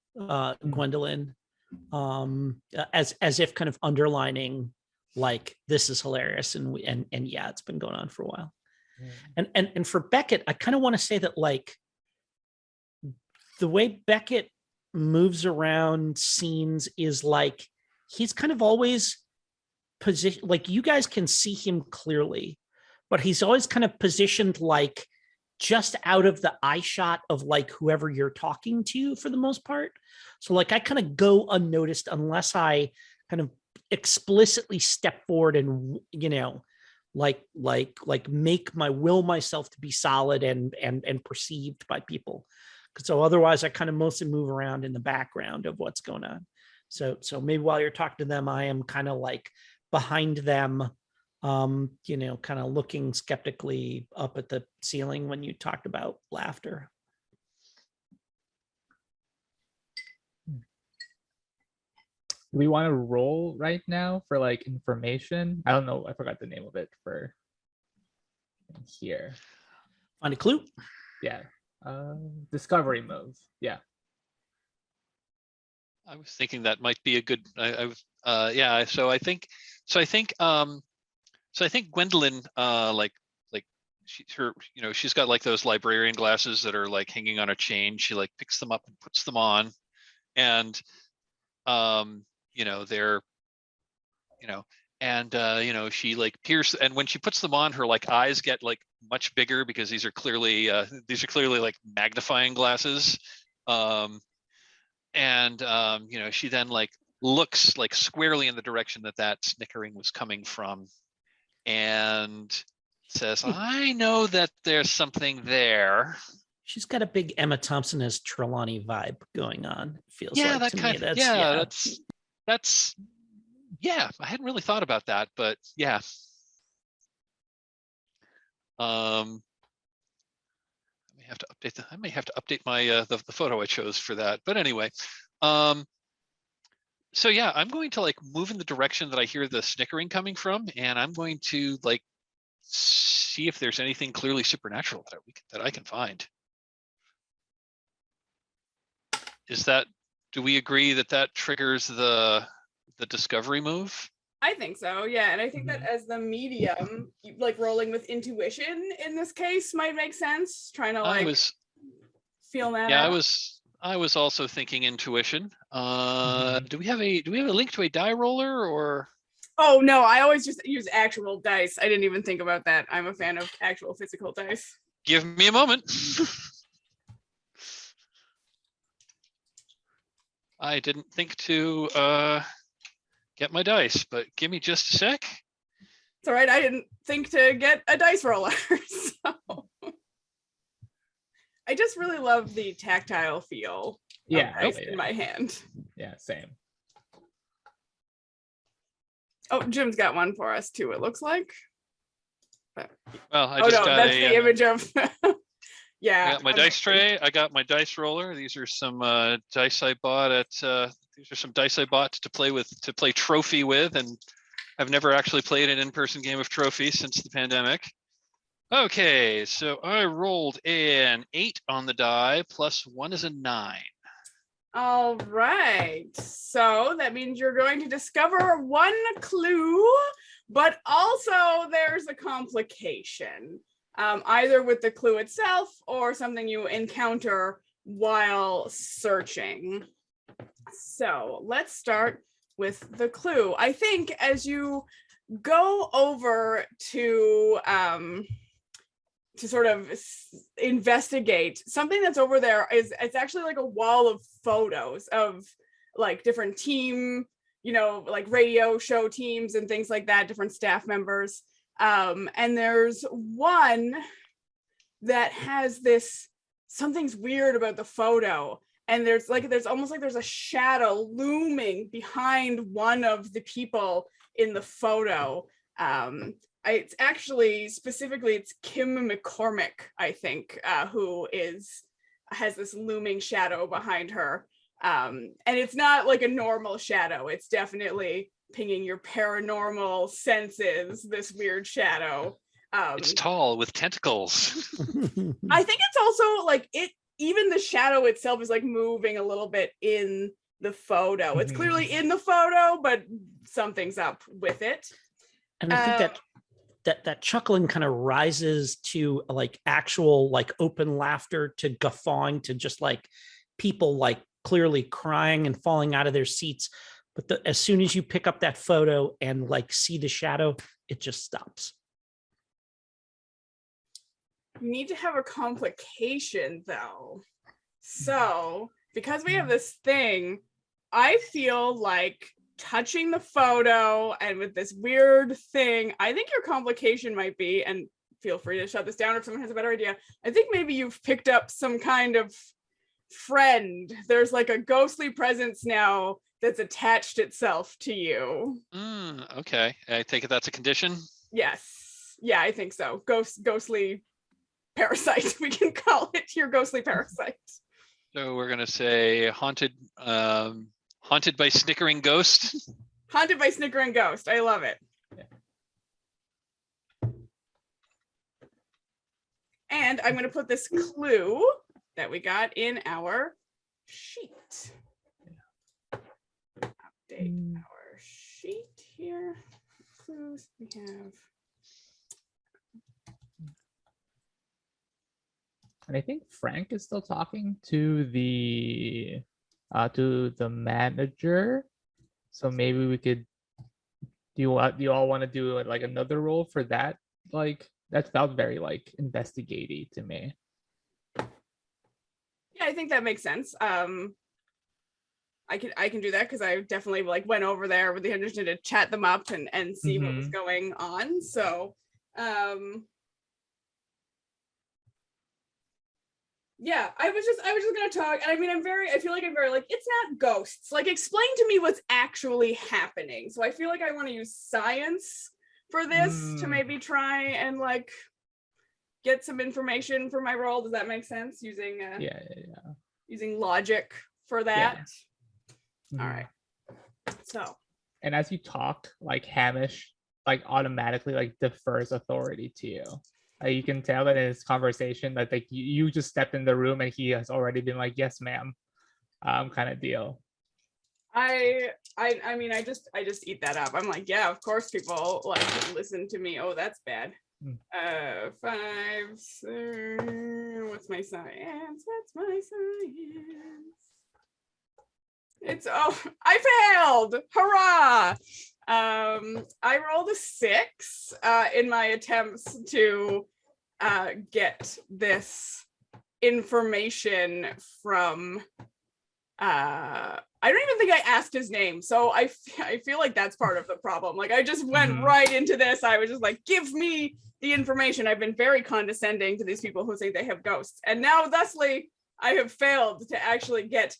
Gwendolyn, as if kind of underlining like this is hilarious and yeah, it's been going on for a while. And for Beckett, I kind of want to say that like the way Beckett moves around scenes is like he's kind of always positioned, like you guys can see him clearly, but he's always kind of positioned like just out of the eye shot of like whoever you're talking to for the most part. So like I kind of go unnoticed unless I kind of explicitly step forward and like make myself to be solid and perceived by people. So otherwise I kind of mostly move around in the background of what's going on. So maybe while you're talking to them, I am kind of like behind them, kind of looking skeptically up at the ceiling when you talked about laughter. Do we want to roll right now for like information? I don't know. I forgot the name of it for here. Find a clue. Yeah. Discovery move. Yeah. I was thinking that might be a good. So I think Gwendolyn, she's got like those librarian glasses that are like hanging on a chain. She like picks them up and puts them on, and they're, she like peers, and when she puts them on, her like eyes get like much bigger because these are clearly like magnifying glasses. She then like looks like squarely in the direction that snickering was coming from and says, I know that there's something there. She's got a big Emma Thompson as Trelawney vibe going on. It feels yeah, like that to kind me. of, that's yeah, I hadn't really thought about that, but yeah. I may have to update my the photo I chose for that. But anyway, so yeah, I'm going to like move in the direction that I hear the snickering coming from, and I'm going to like see if there's anything clearly supernatural that I can find. Do we agree that triggers the discovery move? I think so, yeah. And I think that as the medium, like rolling with intuition in this case might make sense. Trying to like feel that Yeah, out. I was also thinking intuition. Mhm. Do we have a link to a die roller or? Oh no, I always just use actual dice. I didn't even think about that. I'm a fan of actual physical dice. Give me a moment. I didn't think to get my dice, but give me just a sec. It's all right. I didn't think to get a dice roller. So I just really love the tactile feel Yeah, of dice yeah, in my hand. yeah, same. Oh, Jim's got one for us too, it looks like. But, Well, I oh just no, got that's a. the image of yeah. I got my dice tray. I got my dice roller. These are some dice I bought at. These are some dice I bought to play trophy with, and I've never actually played an in-person game of trophy since the pandemic. Okay, so I rolled an 8 on the die, plus 1 is a 9. All right. So that means you're going to discover one clue, but also there's a complication, either with the clue itself or something you encounter while searching. So let's start with the clue. I think as you go over to sort of investigate, something that's over there is, it's actually like a wall of photos of like different team, you know, like radio show teams and things like that, different staff members. And there's one that has this, something's weird about the photo. And there's almost like there's a shadow looming behind one of the people in the photo. It's actually specifically it's Kim McCormick, I think, who has this looming shadow behind her. And it's not like a normal shadow. It's definitely pinging your paranormal senses, this weird shadow. It's tall with tentacles. I think it's also like even the shadow itself is like moving a little bit in the photo. It's clearly in the photo, but something's up with it. And I think that chuckling kind of rises to like actual like open laughter, to guffawing, to just like people like clearly crying and falling out of their seats. But as soon as you pick up that photo and like see the shadow, it just stops. You need to have a complication though. So because we have this thing, I feel like touching the photo and with this weird thing, I think your complication might be, and feel free to shut this down if someone has a better idea, I think maybe you've picked up some kind of friend. There's like a ghostly presence now that's attached itself to you. Okay, I take it that's a condition. Yes. Yeah, I think so. Ghostly parasite, we can call it your ghostly parasite. So we're gonna say haunted by snickering ghost. Haunted by snickering ghost. I love it. Yeah. And I'm going to put this clue that we got in our sheet. Update our sheet here. Clues we have. And I think Frank is still talking to the manager. So maybe we could. Do you all want to do like another roll for that? Like that felt very like investigative to me. Yeah, I think that makes sense. I can do that because I definitely like went over there with the intention to chat them up and see what was going on. So yeah, I was just gonna talk, and I mean I feel like I'm very like, it's not ghosts. Like, explain to me what's actually happening. So I feel like I want to use science for this to maybe try and like get some information for my role. Does that make sense? Using using logic for that. Yeah. All right. So. And as you talk, like Hamish, like automatically like defers authority to you. You can tell that in his conversation that like you just stepped in the room and he has already been like, yes, ma'am, kind of deal. I mean, I just eat that up. I'm like, yeah, of course people like listen to me. Oh, that's bad. 5, 6, what's my science? What's my science? It's I failed. Hurrah! I rolled a 6 in my attempts to get this information from I don't even think I asked his name, so I feel like that's part of the problem. Like I just went right into this. I was just like, give me the information. I've been very condescending to these people who say they have ghosts, and now thusly I have failed to actually get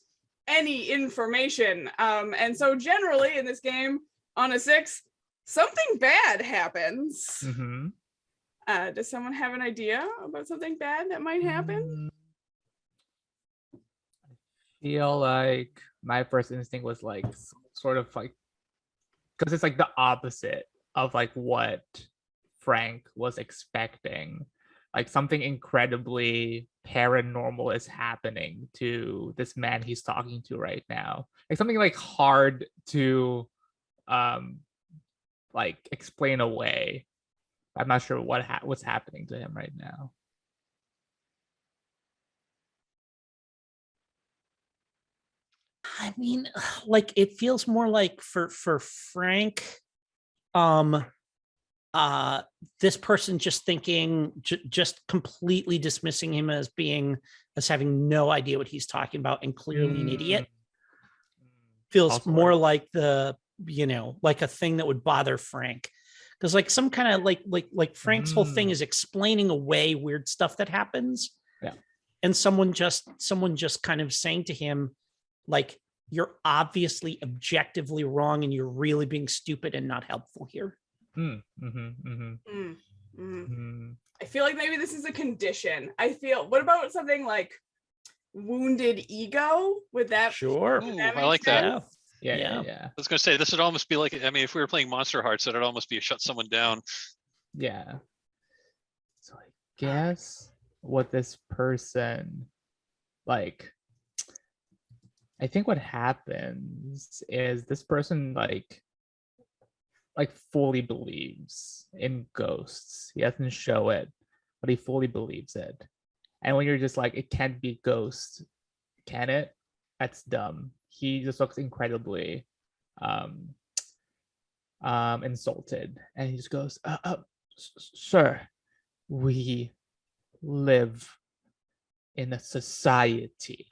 any information. And so generally in this game, on a 6, something bad happens. Does someone have an idea about something bad that might happen? Feel like my first instinct was like sort of like, because it's like the opposite of like what Frank was expecting. Like something incredibly paranormal is happening to this man he's talking to right now. Like something like hard to like explain away. I'm not sure what's happening to him right now. I mean, like it feels more like for Frank, this person just thinking, just completely dismissing him as having no idea what he's talking about and clearly an idiot. Feels Also more right. like like a thing that would bother Frank. Because like some kind of like Frank's whole thing is explaining away weird stuff that happens. Yeah. And someone just kind of saying to him, like, you're obviously objectively wrong and you're really being stupid and not helpful here. I feel like maybe this is a condition. What about something like wounded ego? Would that Sure? Ooh, that I like that. Yeah. I was gonna say this would almost be like, I mean, if we were playing Monster Hearts, it'd almost be a shut someone down. Yeah. So I guess what this person like, I think what happens is this person like fully believes in ghosts. He doesn't show it, but he fully believes it. And when you're just like, it can't be ghosts, can it? That's dumb. He just looks incredibly insulted, and he just goes, sir, we live in a society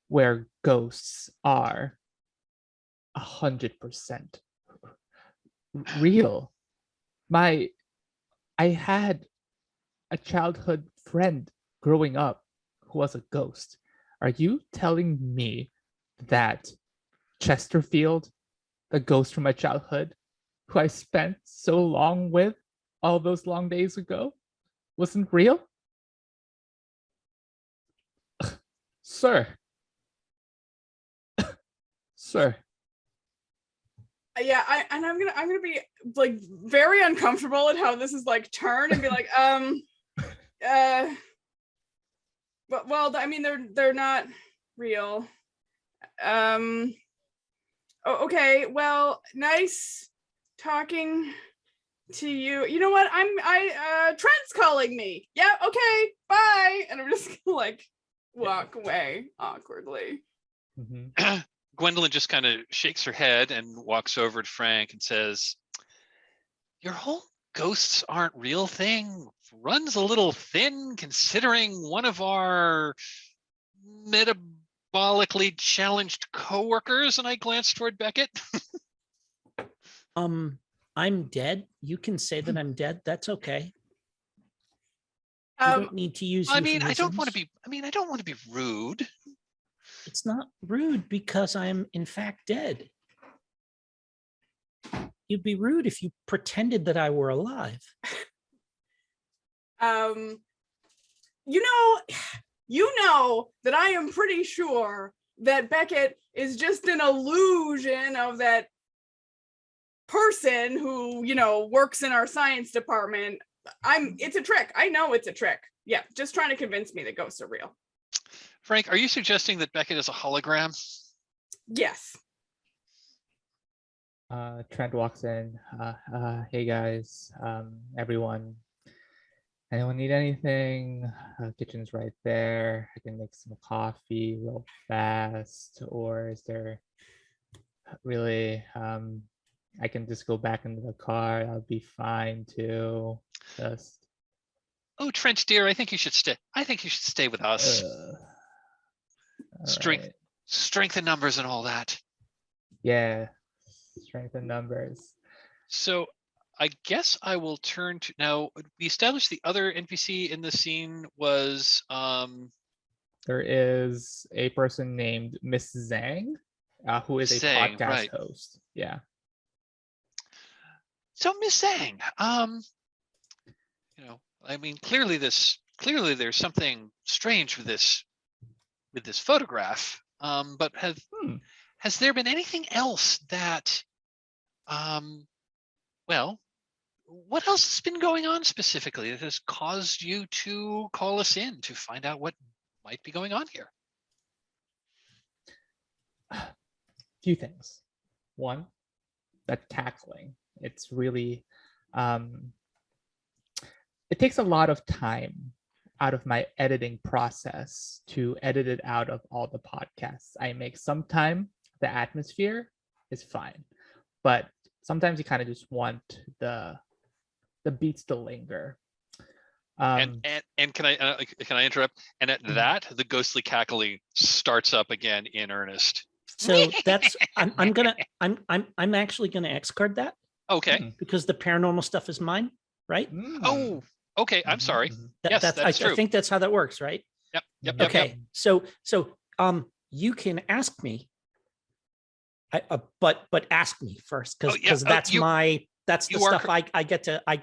where ghosts are 100% real. I had a childhood friend growing up who was a ghost. Are you telling me that Chesterfield, the ghost from my childhood, who I spent so long with all those long days ago, wasn't real? Sir. Sir. Yeah, I'm gonna be like very uncomfortable at how this is like turned and be like, but well, I mean they're not real. Okay, well, nice talking to you. You know what? Trent's calling me. Yeah, okay, bye. And I'm just gonna like walk away awkwardly. Gwendolyn just kind of shakes her head and walks over to Frank and says, your whole ghosts aren't real thing runs a little thin, considering one of our metabolically challenged coworkers. And I glanced toward Beckett. I'm dead. You can say that I'm dead. That's okay. You don't need to use. I mean, I don't want to be rude. It's not rude because I'm in fact dead. You'd be rude if you pretended that I were alive. You know that I am pretty sure that Beckett is just an illusion of that person who, works in our science department. It's a trick. I know it's a trick. Yeah, just trying to convince me that ghosts are real. Frank, are you suggesting that Beckett is a hologram? Yes. Trent walks in. Hey guys, everyone. Anyone need anything? Kitchen's right there. I can make some coffee real fast. Or is there really? I can just go back into the car. That'll be fine too. Just. Oh, Trent, dear, I think you should stay. I think you should stay with us. All Strength, right. strength in numbers and all that. Yeah, strength in numbers. So I guess I will turn to now. We established the other NPC in the scene was There is a person named Miss Zhang, who is a Zhang, podcast right. host. Yeah. So Miss Zhang, I mean, clearly there's something strange with this photograph. But has there been anything else that well, what else has been going on specifically that has caused you to call us in to find out what might be going on here? Few things. One, the tackling. It's really, it takes a lot of time out of my editing process to edit it out of all the podcasts I make. Sometimes the atmosphere is fine, but sometimes you kind of just want the beats to linger. And can I interrupt? And at that, the ghostly cackling starts up again in earnest. So that's I'm actually gonna X card that. Okay. Because the paranormal stuff is mine, right? Oh, okay. I'm sorry. Yes, that's true. I think that's how that works, right? Yep. Okay. So you can ask me. But ask me first, because that's the stuff I get to I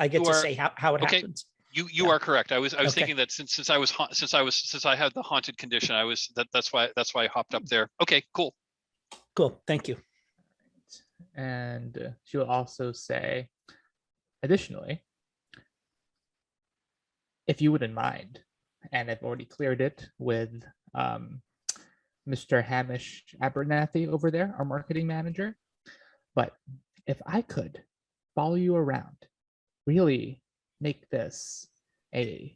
get to say how it happens. You are correct. I was thinking that since I had the haunted condition, that's why I hopped up there. Okay, cool. Thank you. And she will also say, additionally, if you wouldn't mind, and I've already cleared it with Mr. Hamish Abernathy over there, our marketing manager, but if I could follow you around, really make this a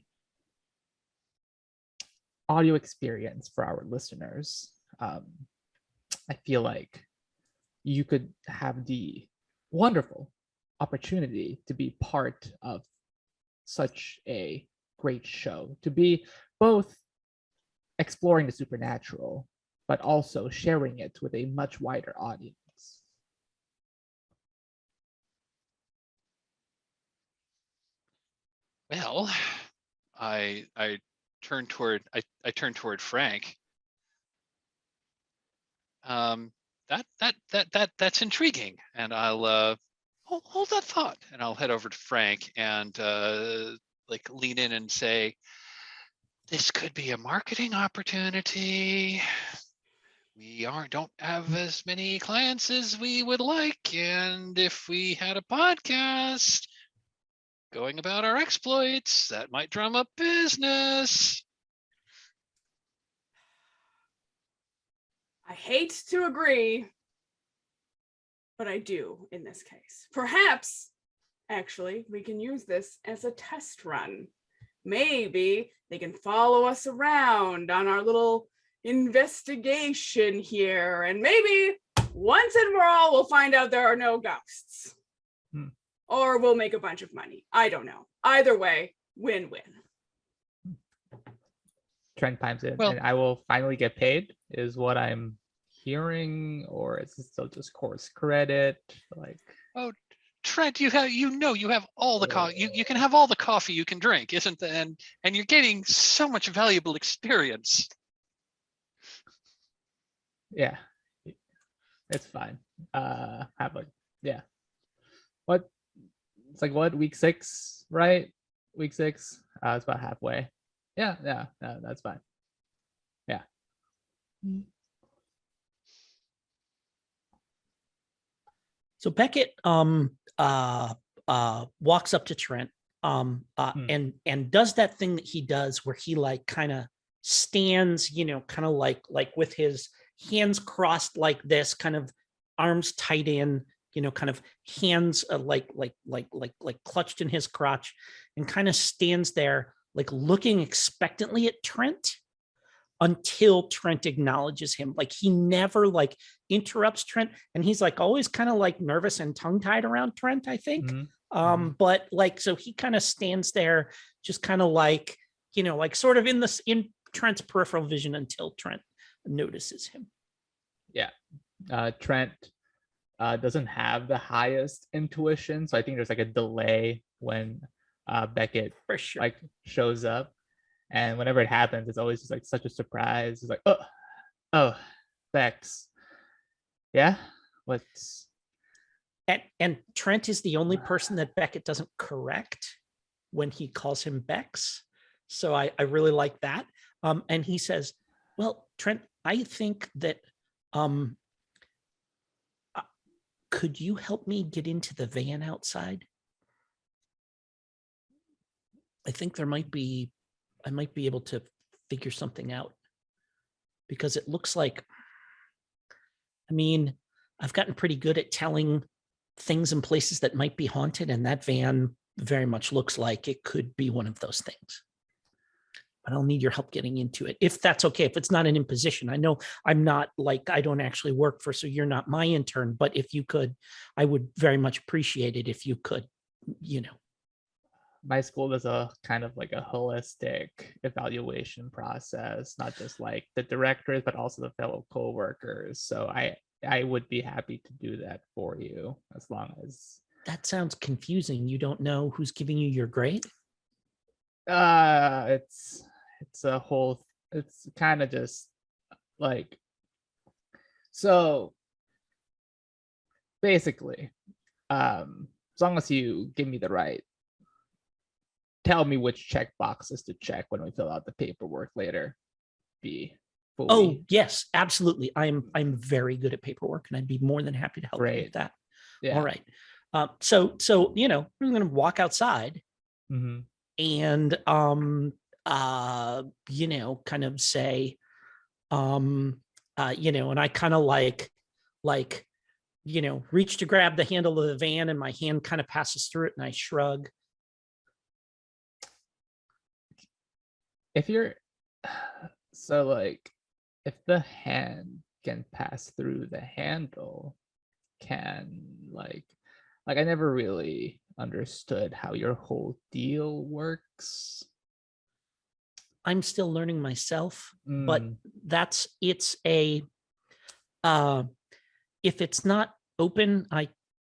audio experience for our listeners, I feel like you could have the wonderful opportunity to be part of such a great show, to be both exploring the supernatural, but also sharing it with a much wider audience. Well, I turn toward Frank. That's intriguing, and I'll hold that thought, and I'll head over to Frank and lean in and say, this could be a marketing opportunity. We don't have as many clients as we would like, and if we had a podcast going about our exploits, that might drum up business. I hate to agree, but I do in this case. Perhaps, actually, we can use this as a test run. Maybe they can follow us around on our little investigation here, and maybe once and for all, we'll find out there are no ghosts. Or we'll make a bunch of money. I don't know. Either way, win-win. Trent times it, and I will finally get paid, is what I'm hearing, or is it still just course credit? Oh, Trent, you have all the coffee. You can have all the coffee you can drink, isn't there? And you're getting so much valuable experience. Yeah, it's fine. What? It's what, week 6, right? Week 6. It's about halfway. Yeah, that's fine. Yeah. So Beckett walks up to Trent and does that thing that he does where he kind of stands, kind of like with his hands crossed like this, kind of arms tight in, kind of hands like clutched in his crotch, and kind of stands there like looking expectantly at Trent until Trent acknowledges him. Like he never like interrupts Trent, and he's like always kind of like nervous and tongue-tied around Trent, I think. But like, so he kind of stands there just kind of like, like sort of in Trent's peripheral vision until Trent notices him. Yeah. Trent doesn't have the highest intuition, so I think there's like a delay when Beckett For sure. like shows up, and whenever it happens, it's always just like such a surprise. It's like, oh, Bex, yeah, what's And Trent is the only person that Beckett doesn't correct when he calls him Bex. So I really like that. And he says, well, Trent, I think that could you help me get into the van outside? I think I might be able to figure something out, because it looks like, I've gotten pretty good at telling things in places that might be haunted, and that van very much looks like it could be one of those things. But I'll need your help getting into it, if that's okay. If it's not an imposition, I know I'm not like, I don't actually work for, so you're not my intern, but if you could, I would very much appreciate it if you could, My school does a kind of like a holistic evaluation process, not just like the directors, but also the fellow coworkers. So I would be happy to do that for you, as long as That sounds confusing. You don't know who's giving you your grade? it's a whole, it's kind of just like, so basically, as long as you give me the right, tell me which check boxes to check when we fill out the paperwork later, be fully Oh, yes, absolutely. I'm very good at paperwork, and I'd be more than happy to help you with Great. that. Yeah. All right. So we're gonna walk outside Mhm. and kind of say, and I kind of like reach to grab the handle of the van, and my hand kind of passes through it, and I shrug. If you're so like, if the hand can pass through the handle, can like I never really understood how your whole deal works. I'm still learning myself, but Mm, it's a if it's not open, I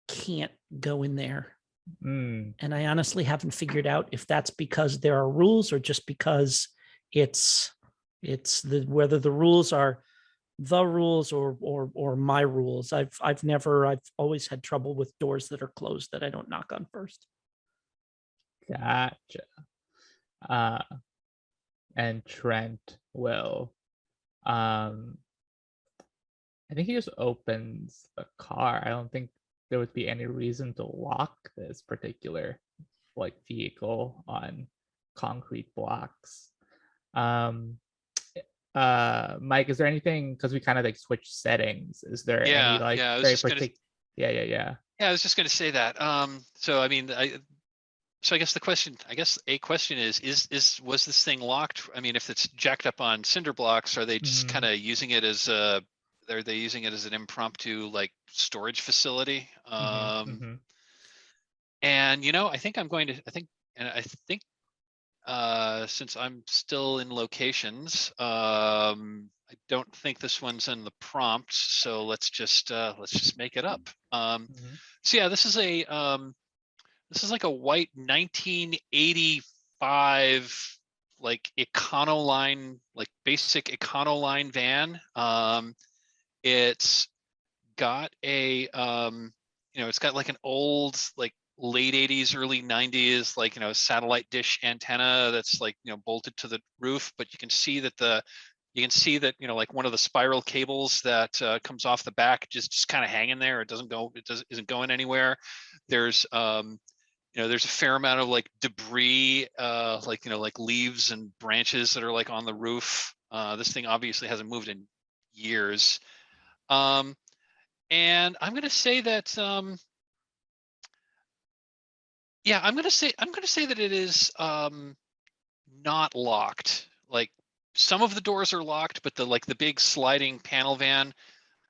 can't go in there. mm, And I honestly haven't figured out if that's because there are rules, or just because it's whether the rules are the rules or my rules. I've always had trouble with doors that are closed that I don't knock on first. gotcha. Uh, and Trent will, um, I think he just opens the car. I don't think there would be any reason to lock this particular like vehicle on concrete blocks. Um, Mike, is there anything, because we kind of like switch settings? Is there any like I was very just gonna. particular? Yeah. Yeah, I was just gonna say that. So I mean, so I guess a question is was this thing locked? I mean, if it's jacked up on cinder blocks, are they just Mhm. kind of using it as are they using it as an impromptu like storage facility? Mhm. And I think I think since I'm still in locations, I don't think this one's in the prompts, so let's just make it up. Mhm. So yeah, this is like a white 1985 like Econoline, like basic Econoline van. It's got a it's got like an old like late 80s early 90s like satellite dish antenna that's like bolted to the roof, but you can see that like one of the spiral cables that comes off the back just kind of hanging there. It isn't going anywhere. There's there's a fair amount of like debris, like leaves and branches that are like on the roof. This thing obviously hasn't moved in years. And I'm going to say that, yeah, I'm going to say that it is not locked. Like some of the doors are locked, but the big sliding panel van,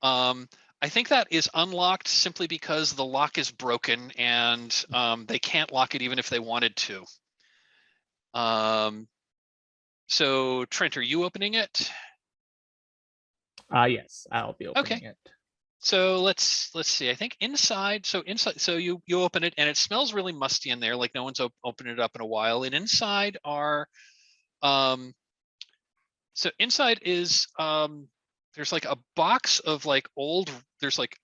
I think that is unlocked simply because the lock is broken and they can't lock it even if they wanted to. So Trent, are you opening it? Yes, I'll be opening it. So let's see. I think inside. So you open it and it smells really musty in there, like no one's opened it up in a while. And inside are, so inside is there's like a box of like old. There's like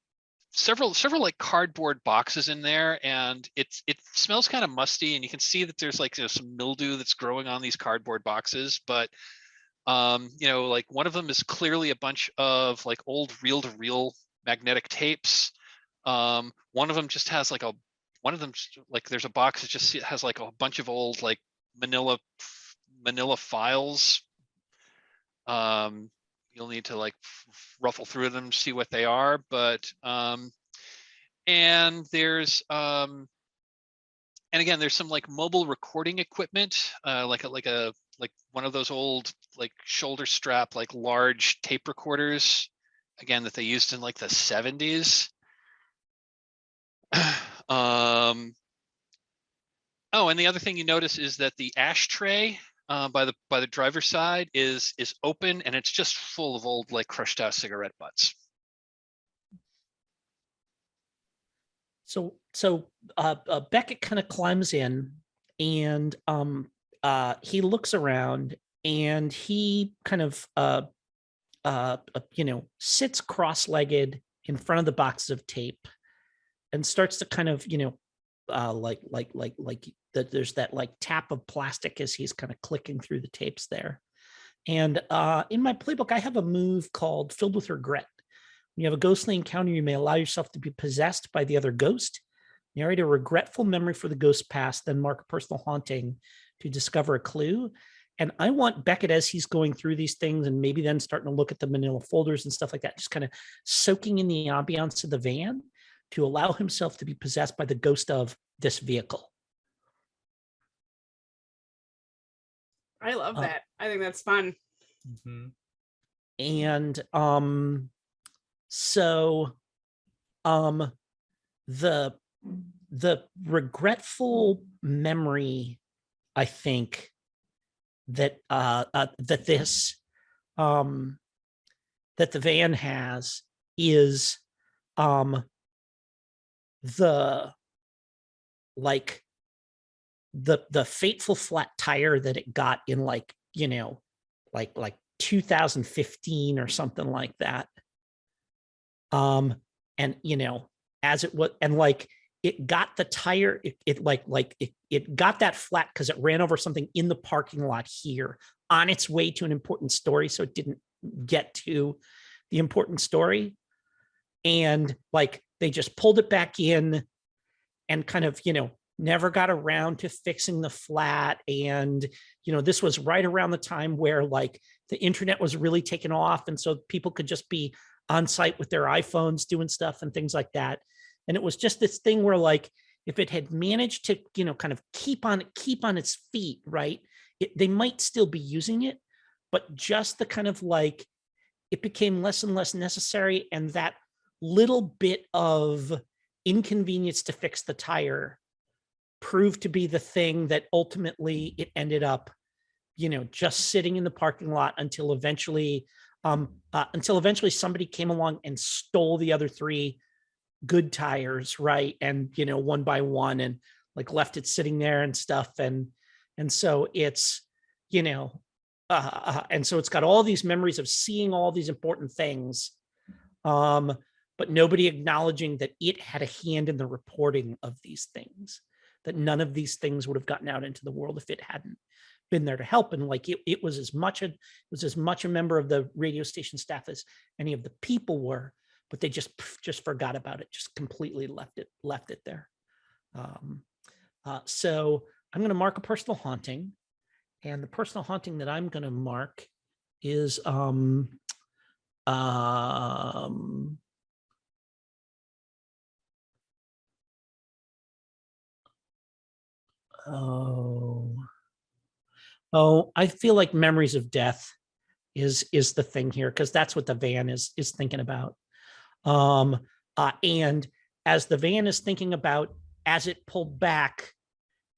several like cardboard boxes in there, and it smells kind of musty, and you can see that there's like some mildew that's growing on these cardboard boxes. But like one of them is clearly a bunch of like old reel-to-reel magnetic tapes. One of them just has like there's a box that just has like a bunch of old like manila files. You'll need to like ruffle through them, see what they are, but and there's and again, there's some like mobile recording equipment, like one of those old like shoulder strap, like large tape recorders, again, that they used in like the 70s. Oh, and the other thing you notice is that the ashtray by the driver's side is open, and it's just full of old like crushed out cigarette butts. So Beckett kind of climbs in, and he looks around, and he kind of sits cross-legged in front of the boxes of tape, and starts to kind of there's that like tap of plastic as he's kind of clicking through the tapes there. And in my playbook, I have a move called Filled with Regret. When you have a ghostly encounter, you may allow yourself to be possessed by the other ghost. Narrate a regretful memory for the ghost's past, then mark a personal haunting to discover a clue. And I want Beckett, as he's going through these things and maybe then starting to look at the manila folders and stuff like that, just kind of soaking in the ambiance of the van to allow himself to be possessed by the ghost of this vehicle. I love that. I think that's fun. Mm-hmm. And so the regretful memory, I think, that that the van has is the fateful flat tire that it got in like 2015 or something like that. And as it was, and like it got the tire, it got that flat because it ran over something in the parking lot here on its way to an important story, so it didn't get to the important story. And like they just pulled it back in and kind of never got around to fixing the flat. And this was right around the time where like the internet was really taking off, and so people could just be on site with their iPhones doing stuff and things like that. And it was just this thing where like if it had managed to kind of keep on its feet, right, they might still be using it, but just the kind of like it became less and less necessary, and that little bit of inconvenience to fix the tire proved to be the thing that ultimately it ended up just sitting in the parking lot until eventually somebody came along and stole the other 3 good tires, right, and one by one, and like left it sitting there and stuff. And so it's and so it's got all these memories of seeing all these important things, but nobody acknowledging that it had a hand in the reporting of these things, that none of these things would have gotten out into the world if it hadn't been there to help. And like it was as much a member of the radio station staff as any of the people were, but they just forgot about it, just completely left it there. So I'm going to mark a personal haunting, and the personal haunting that I'm going to mark is Oh, I feel like memories of death is the thing here, because that's what the van is thinking about. And as the van is thinking about, as it pulled back,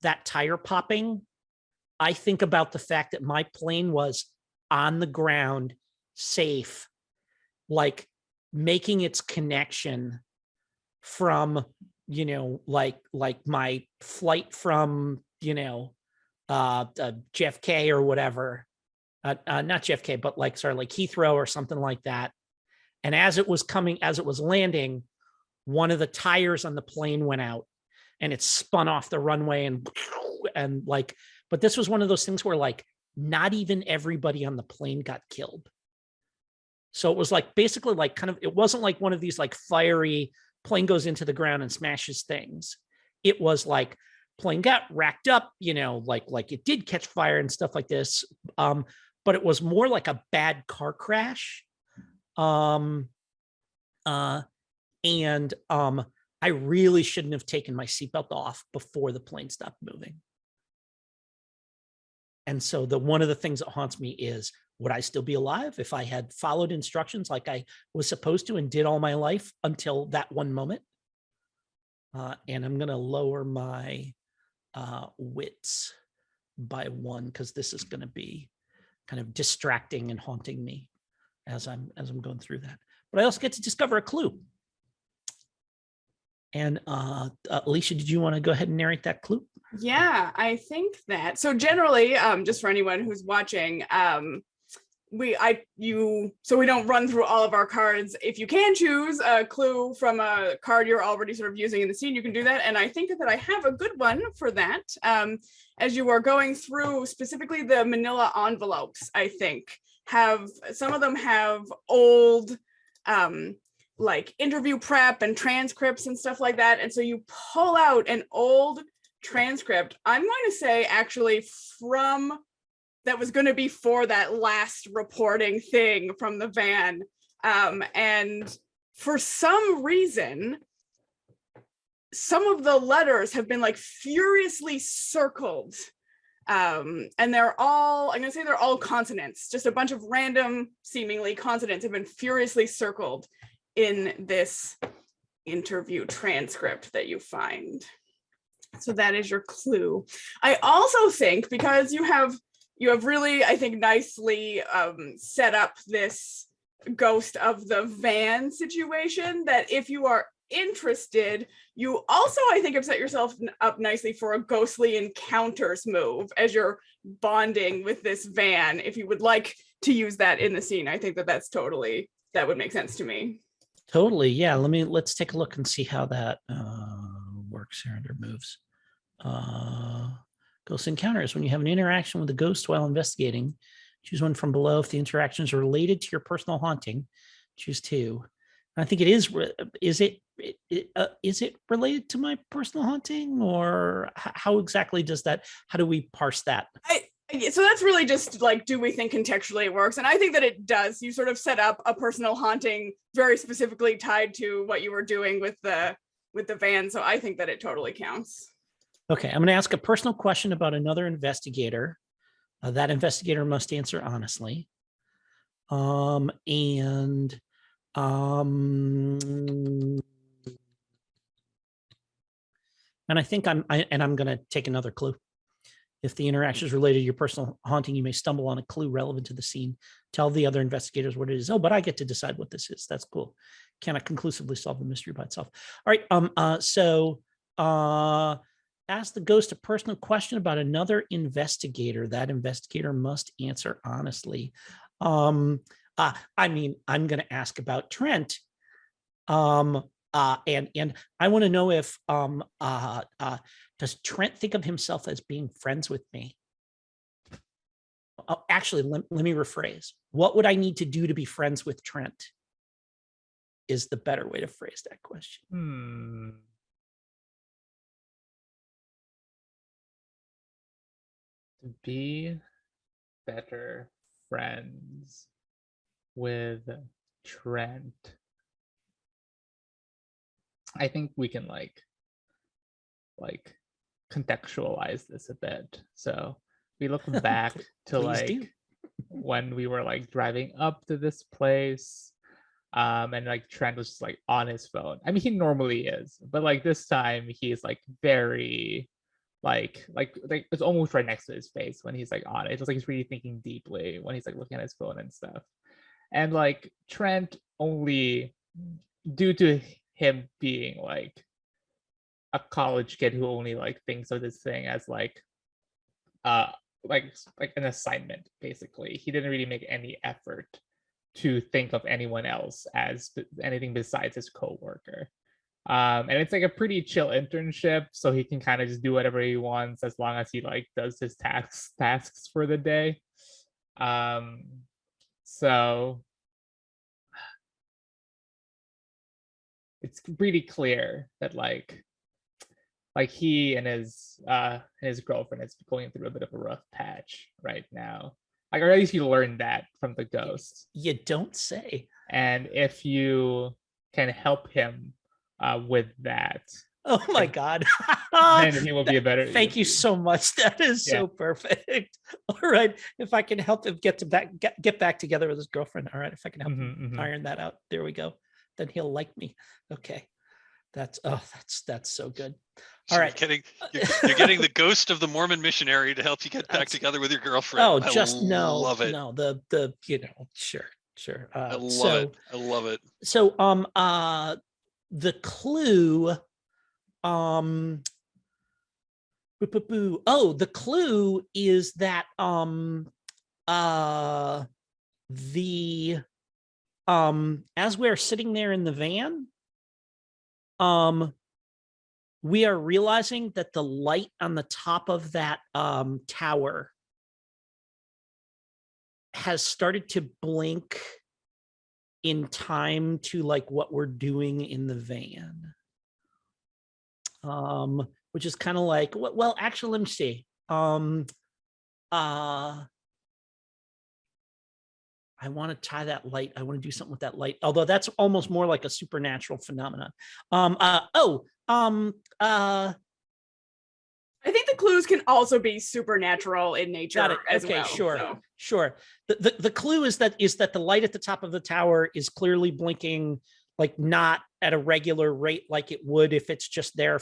that tire popping, I think about the fact that my plane was on the ground, safe, like making its connection from, like my flight from, JFK or whatever, not JFK, but like Heathrow or something like that. And as it was landing, one of the tires on the plane went out and it spun off the runway and like, but this was one of those things where like not even everybody on the plane got killed. So it was like basically like kind of, it wasn't like one of these like fiery plane goes into the ground and smashes things. It was like plane got racked up, like it did catch fire and stuff like this. But it was more like a bad car crash. And I really shouldn't have taken my seatbelt off before the plane stopped moving. And so one of the things that haunts me is, would I still be alive if I had followed instructions like I was supposed to and did all my life until that one moment? And I'm going to lower my wits by 1, because this is going to be kind of distracting and haunting me as I'm going through that. But I also get to discover a clue. And Alicia, did you want to go ahead and narrate that clue? Yeah, I think that. So generally, just for anyone who's watching, so we don't run through all of our cards. If you can choose a clue from a card you're already sort of using in the scene, you can do that. And I think that I have a good one for that. As you are going through specifically the manila envelopes, I think some of them have old like interview prep and transcripts and stuff like that. And so you pull out an old transcript, I'm going to say actually that was going to be for that last reporting thing from the van. And for some reason, some of the letters have been like furiously circled. And they're all, I'm going to say they're all consonants, just a bunch of random seemingly consonants have been furiously circled in this interview transcript that you find. So that is your clue. I also think, because you have really, I think, nicely set up this ghost of the van situation, that if you are interested, you also, I think, have set yourself up nicely for a ghostly encounters move as you're bonding with this van. If you would like to use that in the scene, I think that would make sense to me. Totally. Yeah. Let's take a look and see how that works here under moves. Ghost encounters. When you have an interaction with a ghost while investigating, choose one from below. If the interaction is related to your personal haunting, choose 2. And I think it is. Is it related to my personal haunting, or how exactly does that? How do we parse that? So that's really just like, do we think contextually it works? And I think that it does. You sort of set up a personal haunting very specifically tied to what you were doing with the van. So I think that it totally counts. Okay, I'm going to ask a personal question about another investigator. That investigator must answer honestly. And I think I'm going to take another clue. If the interaction is related to your personal haunting, you may stumble on a clue relevant to the scene. Tell the other investigators what it is. Oh, but I get to decide what this is. That's cool. Cannot conclusively solve the mystery by itself. All right. So ask the ghost a personal question about another investigator. That investigator must answer honestly. I'm going to ask about Trent. And I want to know if does Trent think of himself as being friends with me? Actually, let me rephrase. What would I need to do to be friends with Trent? Is the better way to phrase that question. To be better friends with Trent, I think we can like contextualize this a bit. So we look back to Please like do. when we were like driving up to this place, and like Trent was just like on his phone. I mean, he normally is, but like this time he's like very like it's almost right next to his face when he's like on it. It's just like he's really thinking deeply when he's like looking at his phone and stuff. And like Trent, only due to him being like a college kid who only like thinks of this thing as uh like an assignment, basically, he didn't really make any effort to think of anyone else as anything besides his coworker. And it's like a pretty chill internship, so he can kind of just do whatever he wants as long as he like does his tasks for the day. So it's pretty clear that like he and his girlfriend is going through a bit of a rough patch right now. Like, or at least you learned that from the ghost. You don't say. And if you can help him with that, Oh my God. then he will be a better. Thank you so much. That is so perfect. All right. If I can help him get back together with his girlfriend. All right. If I can help him iron that out. There we go. Then he'll like me. Okay. That's so good. All right. You're getting the ghost of the Mormon missionary to help you get back together with your girlfriend. Oh, just no. Love it. No, the sure. I love it. So the clue, the clue is that as we're sitting there in the van, we are realizing that the light on the top of that tower has started to blink in time to like what we're doing in the van. Which is kind of like, well, actually, let me see. I want to tie that light. I want to do something with that light, although that's almost more like a supernatural phenomenon. I think the clues can also be supernatural in nature. Got it. As Okay, well, sure. The clue is that the light at the top of the tower is clearly blinking, like not at a regular rate like it would if it's just there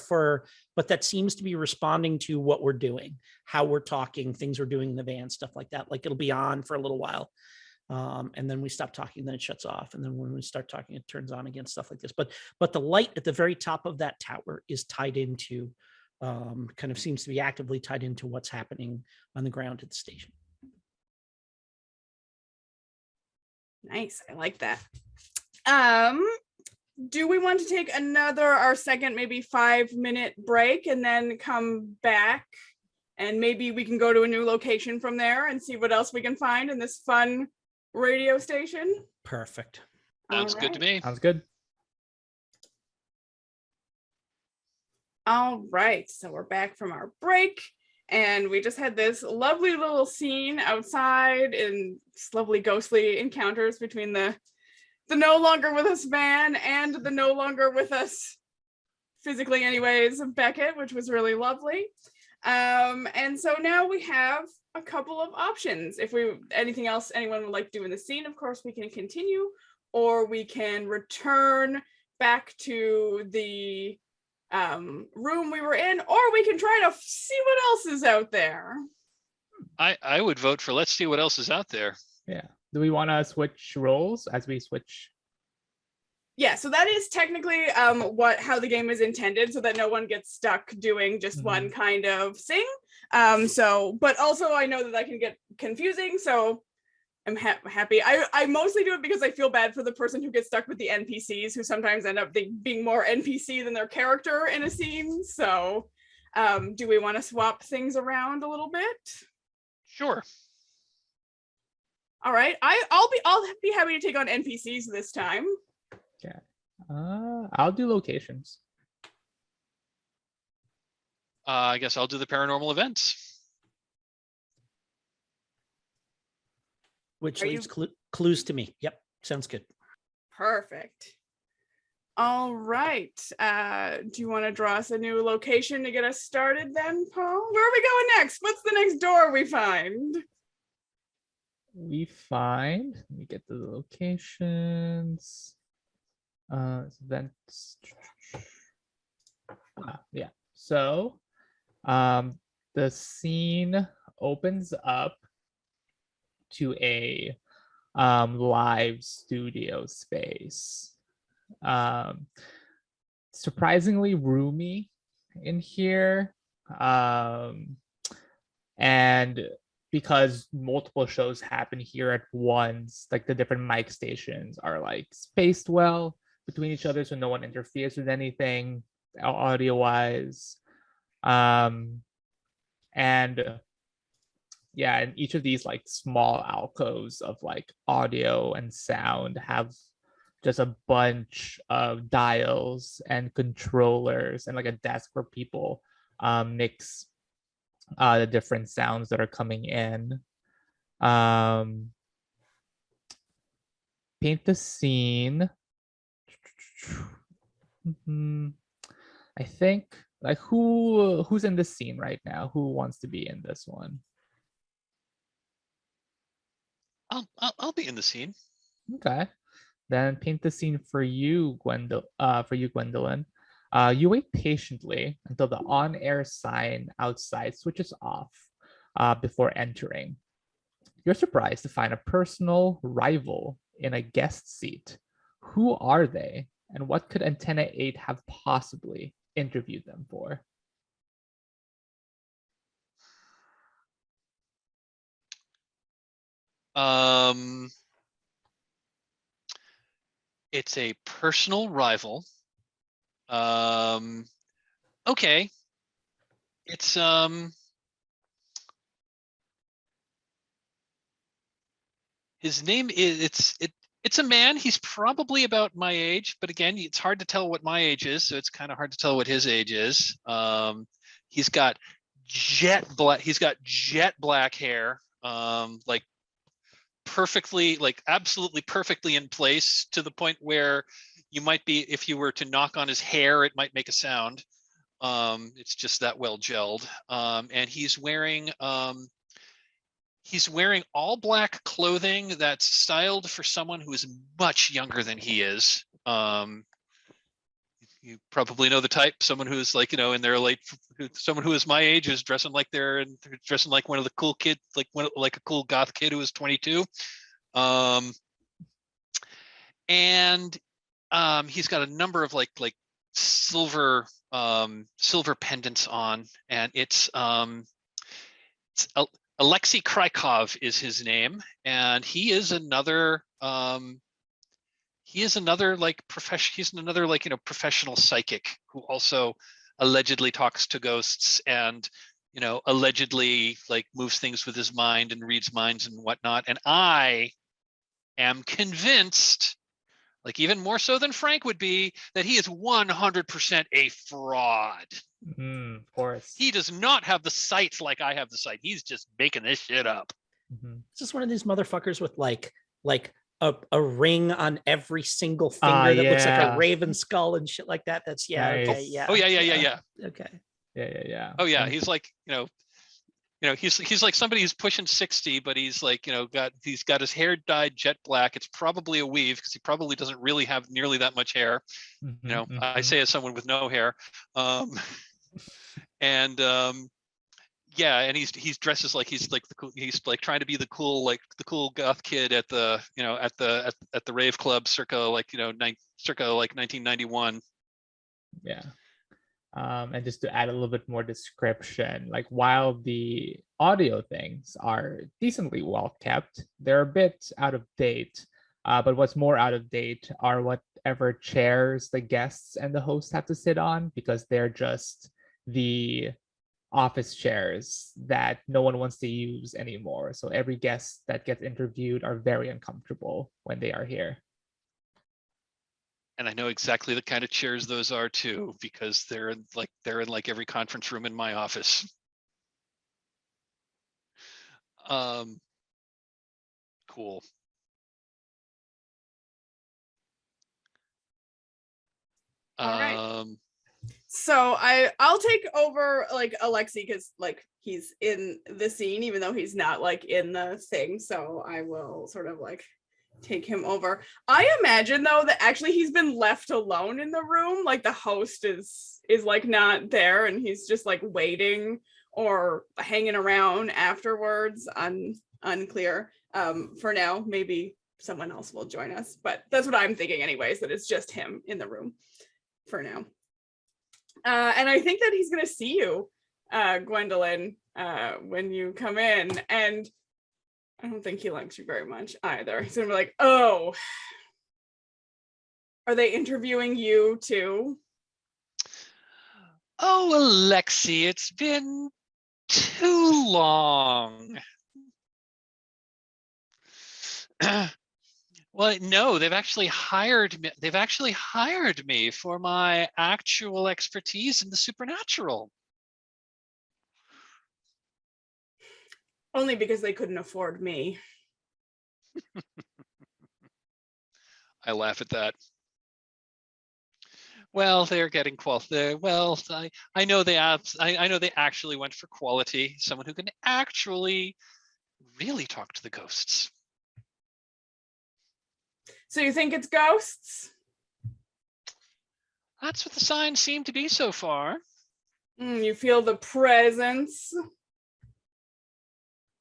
but that seems to be responding to what we're doing, how we're talking, things we're doing in the van, stuff like that. Like it'll be on for a little while. And then we stop talking, then it shuts off. And then when we start talking, it turns on again, stuff like this. But the light at the very top of that tower is tied into, kind of seems to be actively tied into what's happening on the ground at the station. Nice. I like that. Do we want to take our second, maybe 5-minute break and then come back? And maybe we can go to a new location from there and see what else we can find in this fun radio station. Perfect. Sounds good to me. Sounds good. All right, so we're back from our break, and we just had this lovely little scene outside and lovely ghostly encounters between the no longer with us van and the no longer with us physically anyways Beckett, which was really lovely. And so now we have a couple of options. If anything else anyone would like to do in the scene, of course we can continue, or we can return back to the room we were in, or we can try to see what else is out there. I would vote for let's see what else is out there. Yeah. Do we want to switch roles as we switch? Yeah, so that is technically how the game is intended, so that no one gets stuck doing just one kind of thing. But also I know that can get confusing, so I'm happy. I mostly do it because I feel bad for the person who gets stuck with the NPCs, who sometimes end up being more NPC than their character in a scene. So do we want to swap things around a little bit? Sure. All right, I'll be happy to take on NPCs this time. Okay. I'll do locations. I guess I'll do the paranormal events. Which leaves clues to me. Yep, sounds good. Perfect. All right. Do you want to draw us a new location to get us started then, Paul? Where are we going next? What's the next door we find? Let me get the locations. Events. Yeah. So the scene opens up to a live studio space. Surprisingly roomy in here. And because multiple shows happen here at once, like the different mic stations are like spaced well between each other so no one interferes with anything audio wise. And yeah, and each of these like small alcoves of like audio and sound have just a bunch of dials and controllers and like a desk where people mix the different sounds that are coming in. Paint the scene. I think like who's in this scene right now? Who wants to be in this one? I'll be in the scene. Okay. Then paint the scene for you, Gwendolyn. You wait patiently until the on-air sign outside switches off before entering. You're surprised to find a personal rival in a guest seat. Who are they, and what could Antenna 8 have possibly interviewed them for? It's a personal rival. Okay. It's his name is it's a man. He's probably about my age, but again, it's hard to tell what my age is, so it's kind of hard to tell what his age is. He's got jet black hair, like perfectly, like absolutely perfectly in place to the point where you might be, if you were to knock on his hair, it might make a sound. It's just that well gelled. And he's wearing all black clothing that's styled for someone who is much younger than he is. You probably know the type, someone who's like, in their late, someone who is my age is dressing like dressing like one of the cool kids, like a cool goth kid who is 22. And he's got a number of like silver pendants on, and it's Alexei Krykov is his name, and he is another like professional psychic who also allegedly talks to ghosts and allegedly like moves things with his mind and reads minds and whatnot. And I am convinced, like even more so than Frank would be, that he is 100% a fraud. Of course. He does not have the sight like I have the sight. He's just making this shit up. It's just one of these motherfuckers with like a ring on every single finger that looks like a raven skull and shit like that. That's Nice. Okay, yeah. Oh yeah. Okay. Yeah. Oh yeah, he's like, he's like somebody who's pushing 60, but he's like, he's got his hair dyed jet black. It's probably a weave because he probably doesn't really have nearly that much hair. I say as someone with no hair. And yeah, and he's dresses like he's like he's like trying to be the cool goth kid at the at the rave club circa 1991. Yeah. And just to add a little bit more description, like while the audio things are decently well kept, they're a bit out of date. But what's more out of date are whatever chairs the guests and the host have to sit on, because they're just the office chairs that no one wants to use anymore. So every guest that gets interviewed are very uncomfortable when they are here. And I know exactly the kind of chairs those are too, because they're in like every conference room in my office. Cool. All right. Um, So I'll take over like Alexi because like he's in the scene even though he's not like in the thing. So I will sort of like take him over. I imagine though that actually he's been left alone in the room. Like the host is like not there and he's just like waiting or hanging around afterwards. Unclear. For now, maybe someone else will join us, but that's what I'm thinking anyways, that it's just him in the room for now. And I think that he's going to see you, Gwendolyn, when you come in. And I don't think he likes you very much either. He's going to be like, oh, are they interviewing you too? oh, Alexi, it's been too long. Well, no, they've actually hired me. They've actually hired me for my actual expertise in the supernatural. Only because they couldn't afford me. I laugh at that. Well, they're getting quality. Well, I know I know they actually went for quality. Someone who can actually really talk to the ghosts. So you think it's ghosts? That's what the signs seem to be so far. You feel the presence.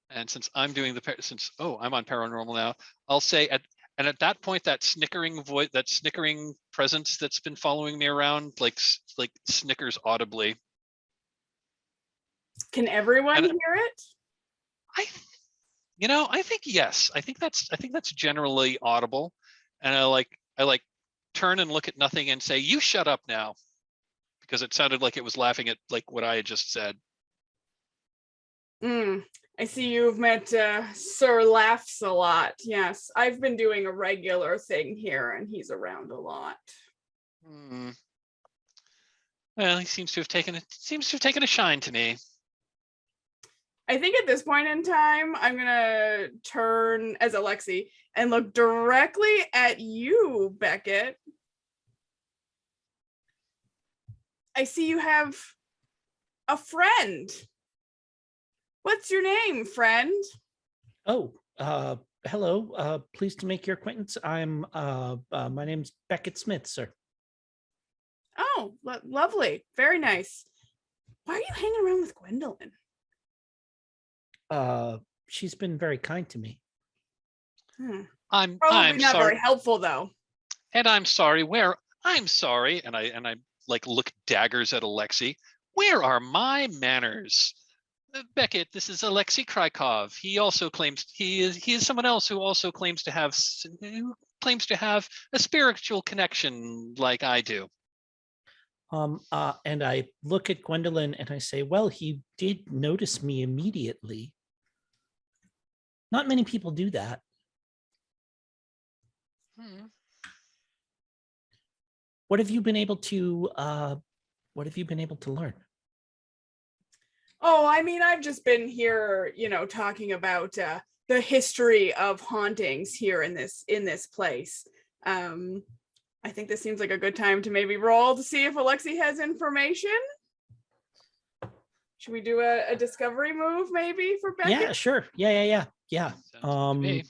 And since I'm doing I'm on paranormal now, I'll say at that point, that snickering voice, that snickering presence that's been following me around, like snickers audibly. Can everyone hear it? I think yes. I think that's generally audible. And I like turn and look at nothing and say, "You shut up now," because it sounded like it was laughing at like what I had just said. I see you've met Sir Laughs a lot. Yes, I've been doing a regular thing here and he's around a lot. Well, he seems to have taken a shine to me. I think at this point in time, I'm gonna turn as Alexi and look directly at you, Beckett. I see you have a friend. What's your name, friend? Oh, hello. Pleased to make your acquaintance. I'm my name's Beckett Smith, sir. Oh, lovely. Very nice. Why are you hanging around with Gwendolyn? She's been very kind to me. I'm Probably not sorry. very helpful though. And I'm sorry. I'm sorry. And I like look daggers at Alexi. Where are my manners? Beckett, this is Alexei Krykov. He also claims he is someone else who also claims to have a spiritual connection like I do. And I look at Gwendolyn and I say, well, he did notice me immediately. Not many people do that. What have you been able to learn? Oh, I mean, I've just been here, talking about the history of hauntings here in this place. I think this seems like a good time to maybe roll to see if Alexi has information. Should we do a discovery move maybe for Beckett? Yeah, sure. Yeah. Sounds good to me.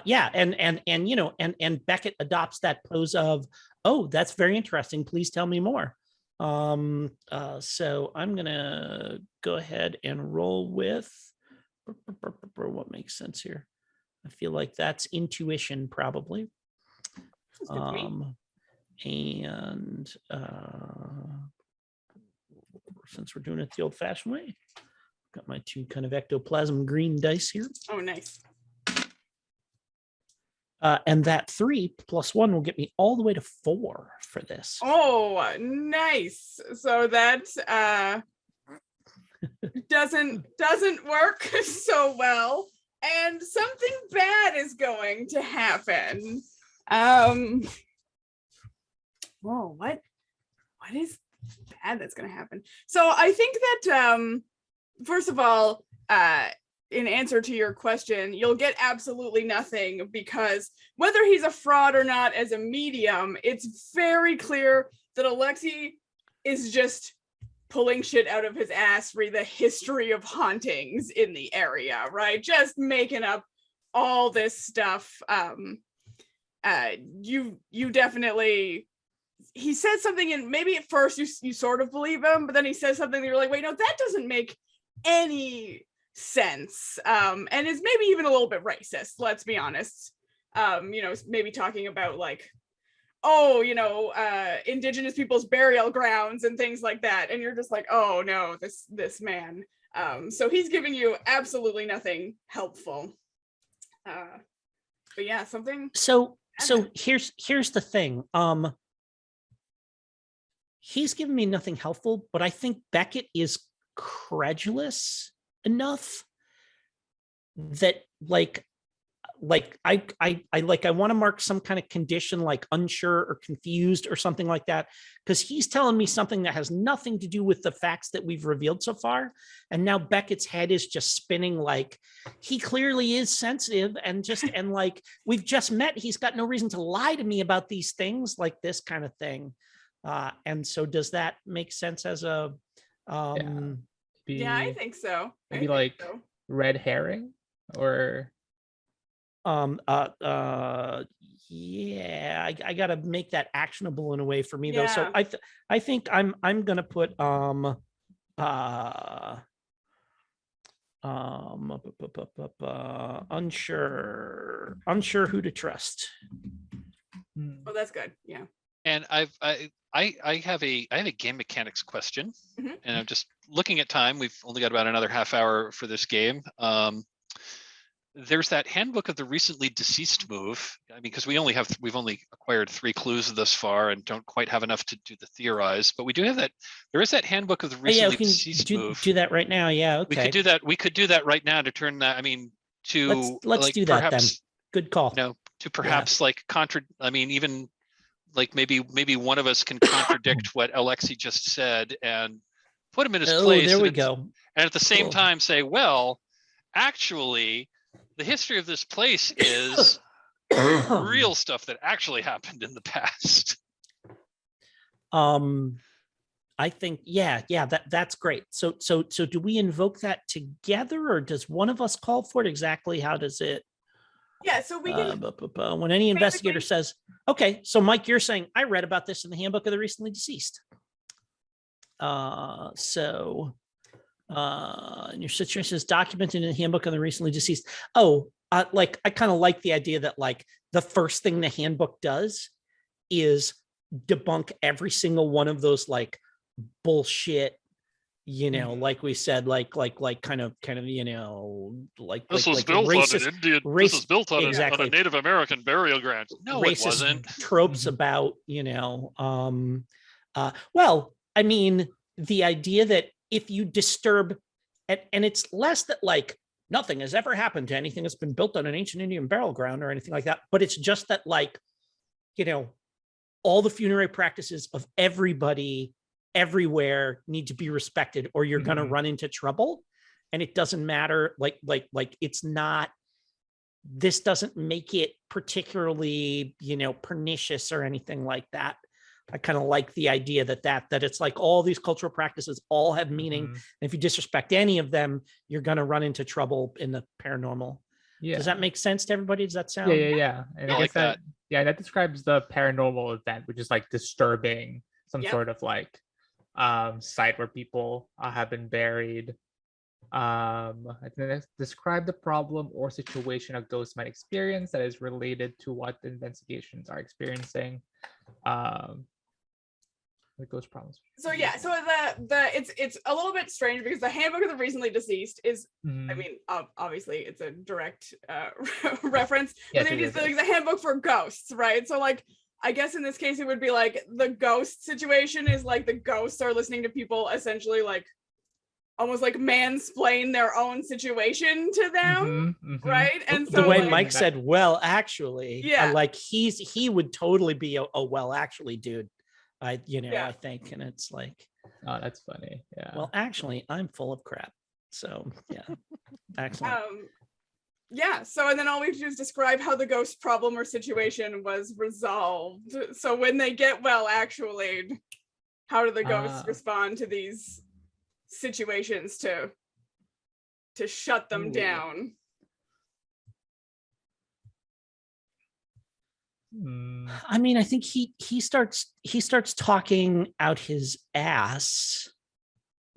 Yeah, and Beckett adopts that pose of, oh, that's very interesting. Please tell me more. So I'm gonna go ahead and roll with what makes sense here. I feel like that's intuition, probably. And since we're doing it the old-fashioned way, got my two kind of ectoplasm green dice here. Oh, nice. And that 3 + 1 will get me all the way to 4 for this. Oh, nice. So that doesn't work so well, and something bad is going to happen. Whoa, what is bad that's going to happen? So I think that first of all, in answer to your question, you'll get absolutely nothing, because whether he's a fraud or not as a medium, it's very clear that Alexi is just pulling shit out of his ass, read the history of hauntings in the area, right? Just making up all this stuff. You definitely, he says something, and maybe at first you sort of believe him, but then he says something that you're like, wait, no, that doesn't make any sense. And is maybe even a little bit racist, let's be honest. Maybe talking about like, oh, indigenous people's burial grounds and things like that. And you're just like, oh no, this man. So he's giving you absolutely nothing helpful. But yeah, something. So here's the thing. He's giving me nothing helpful, but I think Beckett is credulous enough that I want to mark some kind of condition like unsure or confused or something like that, because he's telling me something that has nothing to do with the facts that we've revealed so far. And now Beckett's head is just spinning like he clearly is sensitive and like we've just met. He's got no reason to lie to me about these things, like this kind of thing. And so does that make sense as a yeah, I think so. Maybe like red herring or yeah, I gotta make that actionable in a way for me though. So I think I'm gonna put unsure who to trust. Oh, that's good. Yeah. And I have a game mechanics question, and I'm just looking at time. We've only got about another half hour for this game. There's that handbook of the recently deceased move. I mean, because we've only acquired 3 clues thus far and don't quite have enough to do the theorize, but we do have that. There is that handbook of the recently deceased move. Do that right now. Yeah. Okay. We could do that. We could do that right now to turn that. I mean, to let's like do that perhaps, then. Good call. To perhaps like I mean, even like maybe one of us can contradict what Alexi just said and put him in his place. There we go. And at the same time say, well, actually, the history of this place is real stuff that actually happened in the past. I think, yeah, that's great. So do we invoke that together, or does one of us call for it? Exactly how does it? Yeah, so we can. When any investigator says, okay, so Mike, you're saying I read about this in the handbook of the recently deceased. Your situation is documented in the handbook of the recently deceased. I kind of like the idea that like the first thing the handbook does is debunk every single one of those like bullshit, like we said, like kind of, like this was like built racist, on an Indian. This was built on, exactly. on a Native American burial ground. No, racist it wasn't. Tropes about, well, I mean, the idea that if you disturb, and it's less that like nothing has ever happened to anything that's been built on an ancient Indian burial ground or anything like that, but it's just that like, all the funerary practices of everybody everywhere need to be respected, or you're going to run into trouble. And it doesn't matter, like it's not, this doesn't make it particularly, pernicious or anything like that. I kind of like the idea that it's like all these cultural practices all have meaning. And if you disrespect any of them, you're going to run into trouble in the paranormal. Yeah. Does that make sense to everybody? Does that sound? Yeah. And I guess that that describes the paranormal event, which is like disturbing some sort of like site where people have been buried. I think describe the problem or situation a ghost might experience that is related to what the investigations are experiencing. The ghost problems. So it's a little bit strange because the handbook of the recently deceased is, I mean, obviously it's a direct reference. Yes, but it's like the handbook for ghosts, right? So like, I guess in this case it would be like the ghost situation is like the ghosts are listening to people essentially like almost like mansplain their own situation to them, right? And so the way like, Mike said, well, actually, like he would totally be a well, actually, dude. I think, and it's like, oh, that's funny. Yeah. Well, actually, I'm full of crap. So yeah, excellent. Yeah, so and then all we have to do is describe how the ghost problem or situation was resolved. So when they get well, actually, how do the ghosts respond to these situations to shut them down? I mean, I think he starts talking out his ass.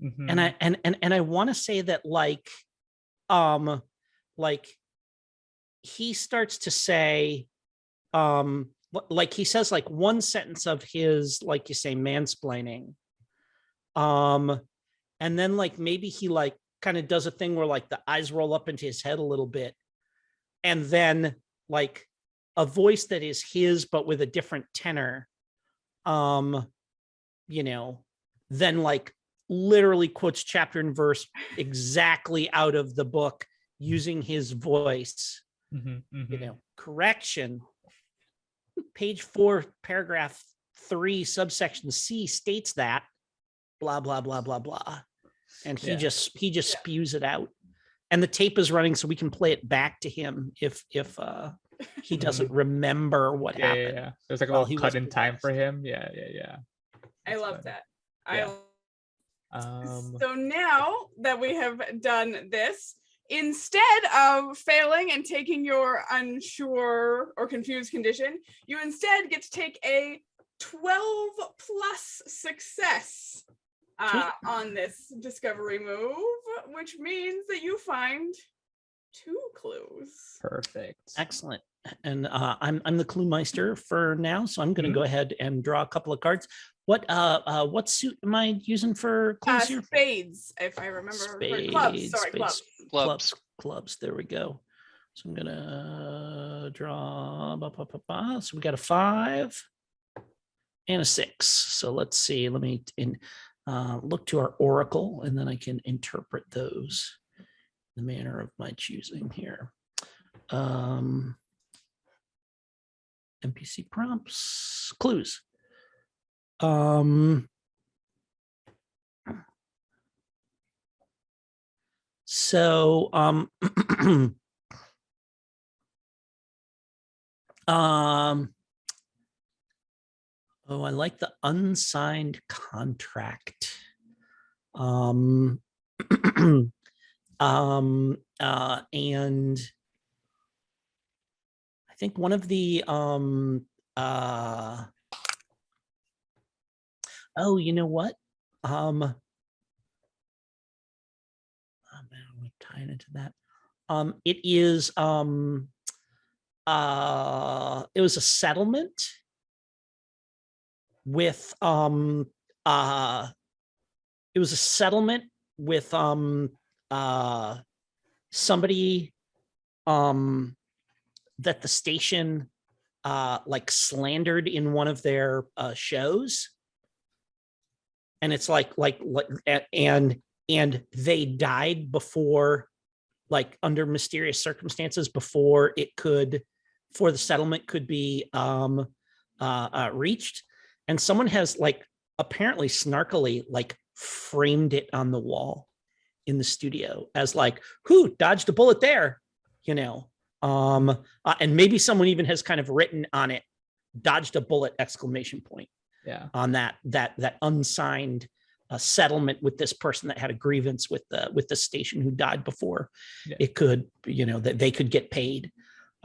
And I want to say that like he starts to say like he says like one sentence of his, like you say, mansplaining, and then like maybe he like kind of does a thing where like the eyes roll up into his head a little bit, and then like a voice that is his but with a different tenor, you know, then like literally quotes chapter and verse exactly out of the book using his voice. You know, correction, page 4, paragraph 3, subsection C states that blah blah blah blah blah, and he just spews it out, and the tape is running so we can play it back to him if he doesn't remember what happened. Yeah. There's like a little cut in time for him. Yeah. I love funny. that. Yeah. So now that we have done this, instead of failing and taking your unsure or confused condition, you instead get to take a 12 plus success on this discovery move, which means that you find 2 clues. Perfect. Excellent. And I'm the clue meister for now, so I'm going to go ahead and draw a couple of cards. What suit am I using for clues here? Spades, if I remember. Spades. Clubs. Clubs. There we go. So I'm gonna draw. So we got a 5 and a 6. So let's see. Let me look to our oracle, and then I can interpret those in the manner of my choosing here. NPC prompts, clues. So oh, I like the unsigned contract. And I think one of the oh, you know what? Oh man, we're tying into that. It is it was a settlement with it was a settlement with somebody that the station like slandered in one of their shows, and it's like and they died before, like under mysterious circumstances, before the settlement could be reached, and someone has like apparently snarkily like framed it on the wall in the studio as like, who dodged a bullet there, you know. And maybe someone even has kind of written on it, dodged a bullet, ! Yeah. On that unsigned settlement with this person that had a grievance with the station who died before it could, you know, that they could get paid.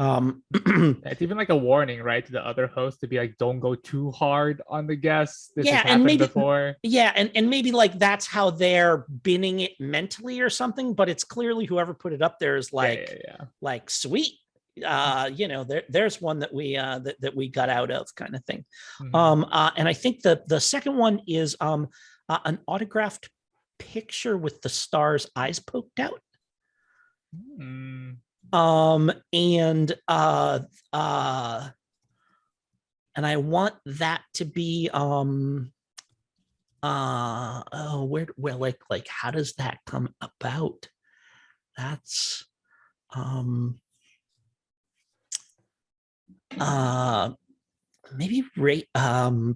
It's even like a warning, right, to the other host to be like, don't go too hard on the guests. This has happened before. Yeah, and maybe like that's how they're binning it mentally or something, but it's clearly whoever put it up there is like, like sweet. You know, there's one that we that we got out of, kind of thing. And I think the second one is an autographed picture with the star's eyes poked out. And I want that to be where like how does that come about? That's maybe I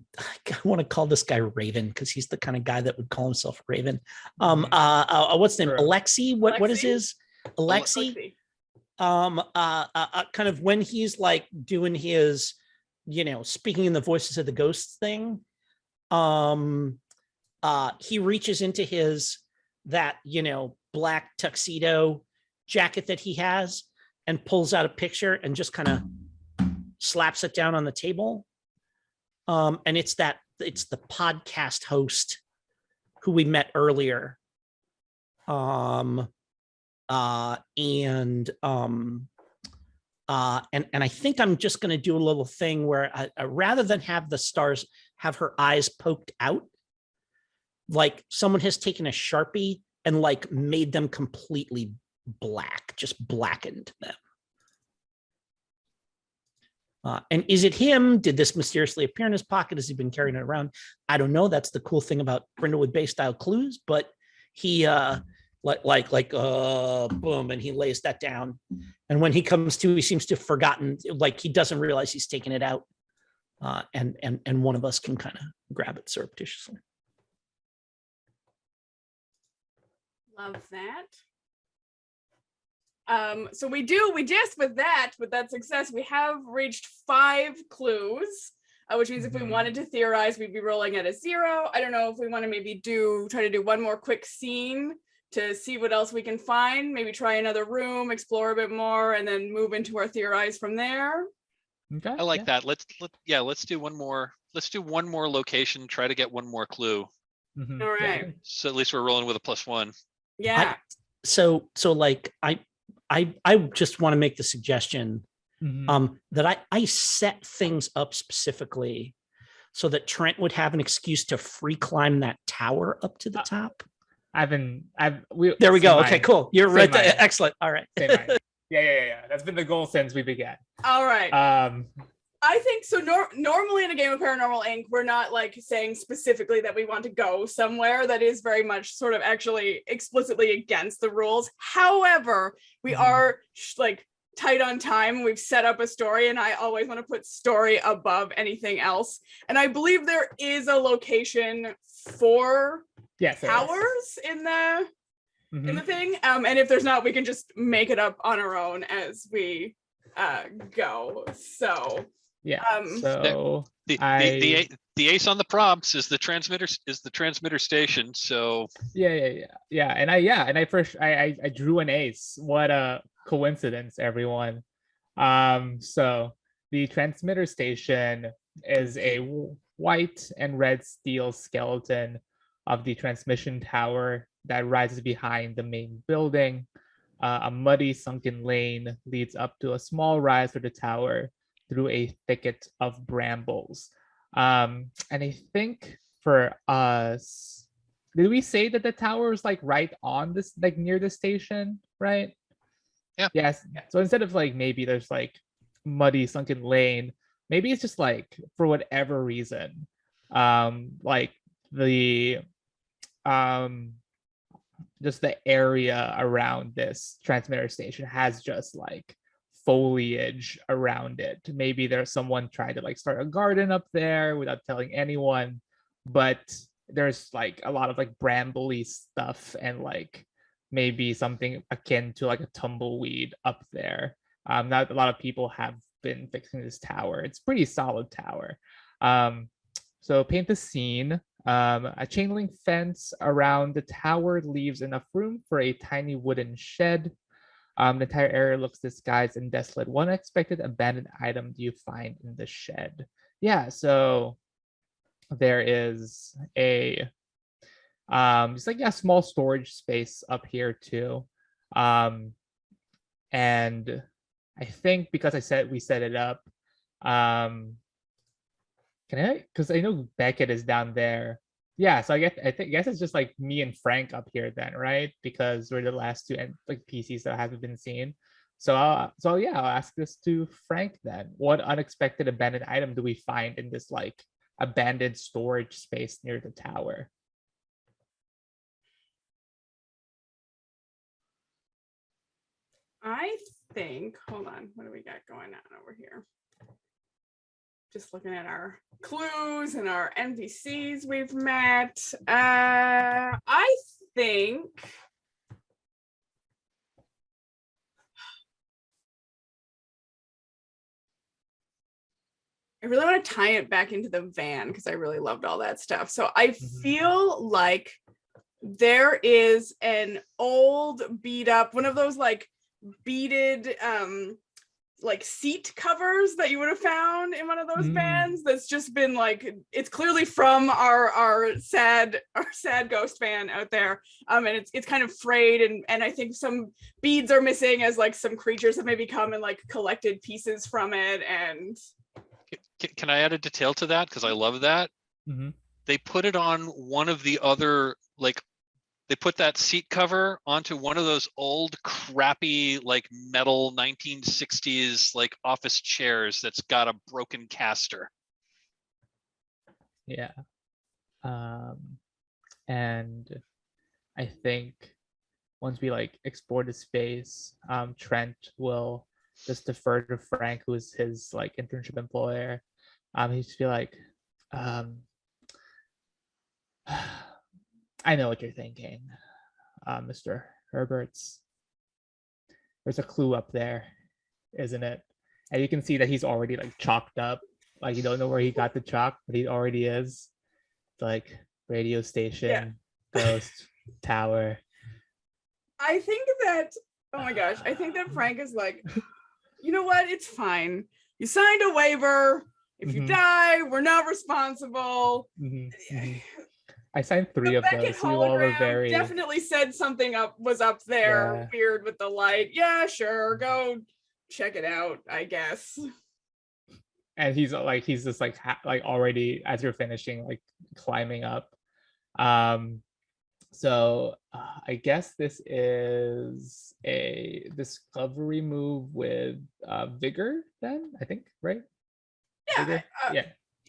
want to call this guy Raven because he's the kind of guy that would call himself Raven. What's the name? Sure. Alexi? What is his? Alexi? kind of when he's like doing his, speaking in the voices of the ghosts thing, he reaches into that black tuxedo jacket that he has and pulls out a picture and just kind of slaps it down on the table. And it's the podcast host who we met earlier. And I think I'm just going to do a little thing where I rather than have the stars have her eyes poked out, like someone has taken a Sharpie and like made them completely black, just blackened them. And is it him? Did this mysteriously appear in his pocket? Has he been carrying it around? I don't know. That's the cool thing about Brindlewood Bay style clues, but he boom, and he lays that down. And when he comes to, he seems to have forgotten, like he doesn't realize he's taken it out. And one of us can kind of grab it surreptitiously. Love that. So with that success, we have reached 5 clues, which means if we wanted to theorize, we'd be rolling at a 0. I don't know if we want to maybe try to do one more quick scene to see what else we can find, maybe try another room, explore a bit more, and then move into our theorize from there. Okay. I like that. Let's do one more. Let's do one more location, try to get one more clue. Mm-hmm. All right. Yeah. So at least we're rolling with a +1. Yeah. So I just want to make the suggestion that I set things up specifically so that Trent would have an excuse to free climb that tower up to the top. There we go. Okay, cool. You're right. Excellent. All right. Yeah. That's been the goal since we began. All right. I think so. Normally in a game of Paranormal Inc., we're not like saying specifically that we want to go somewhere. That is very much sort of actually explicitly against the rules. However, we are like tight on time. We've set up a story, and I always want to put story above anything else. And I believe there is a location for towers in the thing. And if there's not, we can just make it up on our own as we go. So. Yeah. So the ace on the prompts is the transmitter station. So yeah. And I drew an ace. What a coincidence, everyone. So the transmitter station is a white and red steel skeleton of the transmission tower that rises behind the main building. A muddy sunken lane leads up to a small rise for the tower through a thicket of brambles. And I think for us, did we say that the tower is like right on this, like near the station, right? Yeah. Yes. So instead of like maybe there's like muddy sunken lane, maybe it's just like for whatever reason, like the just the area around this transmitter station has just like foliage around it. Maybe there's someone trying to like start a garden up there without telling anyone, but there's like a lot of like brambly stuff and like maybe something akin to like a tumbleweed up there. Not a lot of people have been fixing this tower. It's a pretty solid tower. So paint the scene. A chain link fence around the tower leaves enough room for a tiny wooden shed. The entire area looks disguised and desolate. What unexpected abandoned item do you find in the shed? Yeah, so there is a just like a small storage space up here too. And I think because we set it up, can I? Because I know Beckett is down there. Yeah, so I guess it's just like me and Frank up here then, right? Because we're the last two like PCs that haven't been seen. So I'll ask this to Frank then. What unexpected abandoned item do we find in this like abandoned storage space near the tower? I think, hold on, what do we got going on over here? Just looking at our clues and our NPCs we've met. I think I really want to tie it back into the van because I really loved all that stuff. So I feel like there is an old beat up, one of those like beaded like seat covers that you would have found in one of those vans that's just been like, it's clearly from our sad ghost van out there, and it's kind of frayed, and I think some beads are missing as like some creatures have maybe come and like collected pieces from it. And Can I add a detail to that, because I love that? They put it on one of the other, like, they put that seat cover onto one of those old crappy like metal 1960s like office chairs that's got a broken caster. Yeah. And I think once we like explore the space, Trent will just defer to Frank, who is his like internship employer. He'd just be like, I know what you're thinking, Mr. Herberts. There's a clue up there, isn't it? And you can see that he's already like chalked up. Like you don't know where he got the chalk, but he already is. It's like radio station, ghost, tower. I think that, oh my gosh, I think that Frank is like, you know what? It's fine. You signed a waiver. If you die, we're not responsible. I signed 3 of those. So you all were very definitely said something was up there weird with the light. Yeah, sure, go check it out, I guess. And he's just like already as you're finishing like climbing up. So I guess this is a discovery move with vigor then, I think, right? Yeah.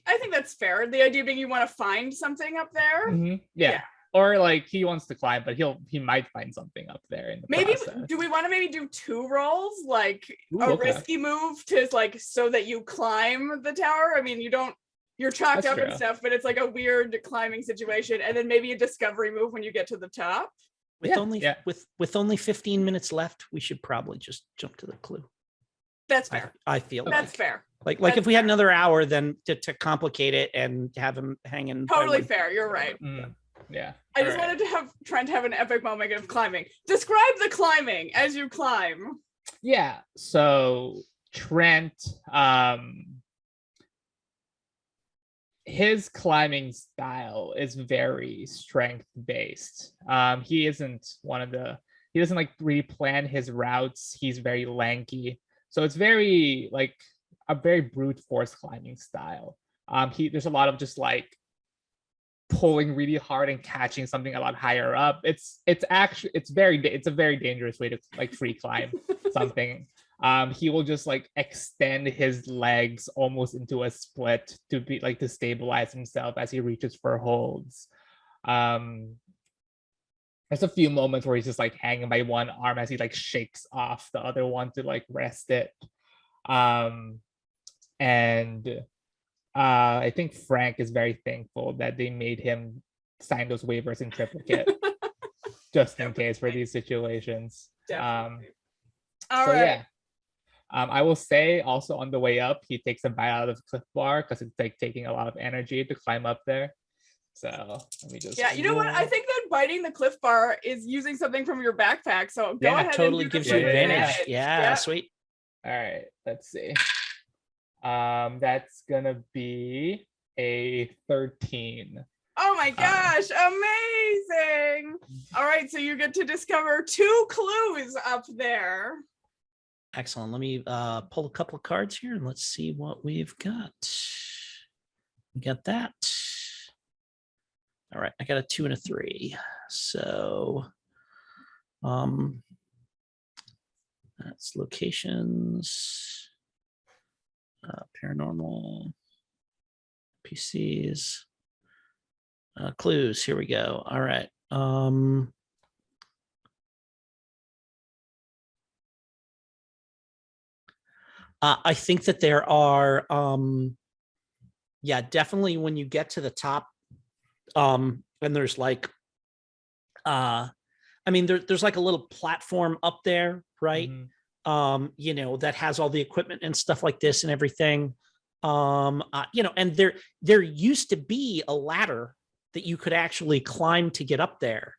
I think that's fair. The idea being you want to find something up there. Yeah. Or like he wants to climb, but he might find something up there in the process. Do we want to maybe do 2 rolls, like risky move to like so that you climb the tower? I mean, you're chalked up and stuff, but it's like a weird climbing situation, and then maybe a discovery move when you get to the top. With only 15 minutes left, we should probably just jump to the clue. That's fair. I feel that's fair. Like if we had another hour, then to complicate it and have him hanging. Totally fair. You're right. Yeah. I just wanted to have Trent have an epic moment of climbing. Describe the climbing as you climb. Yeah. So Trent, his climbing style is very strength based. He doesn't like really plan his routes. He's very lanky. So it's very like a very brute force climbing style. There's a lot of just like pulling really hard and catching something a lot higher up. It's a very dangerous way to like free climb something. He will just like extend his legs almost into a split to stabilize himself as he reaches for holds. There's a few moments where he's just like hanging by one arm as he like shakes off the other one to like rest it. I think Frank is very thankful that they made him sign those waivers in triplicate just in case for these situations. All right. I will say also on the way up, he takes a bite out of the Cliff Bar because it's like taking a lot of energy to climb up there. So let me just. Yeah, you know what? I think that biting the Cliff Bar is using something from your backpack. So go ahead. Totally gives you advantage. Yeah, sweet. All right, let's see. That's gonna be a 13. Oh my gosh, amazing. All right, so you get to discover 2 clues up there. Excellent. Let me pull a couple of cards here and let's see what we've got. We got that. All right, I got a 2 and a 3. So that's locations, paranormal, PCs, clues. Here we go. All right. I think that there are, definitely when you get to the top, and there's like, there's like a little platform up there, right? That has all the equipment and stuff like this and everything. And there used to be a ladder that you could actually climb to get up there,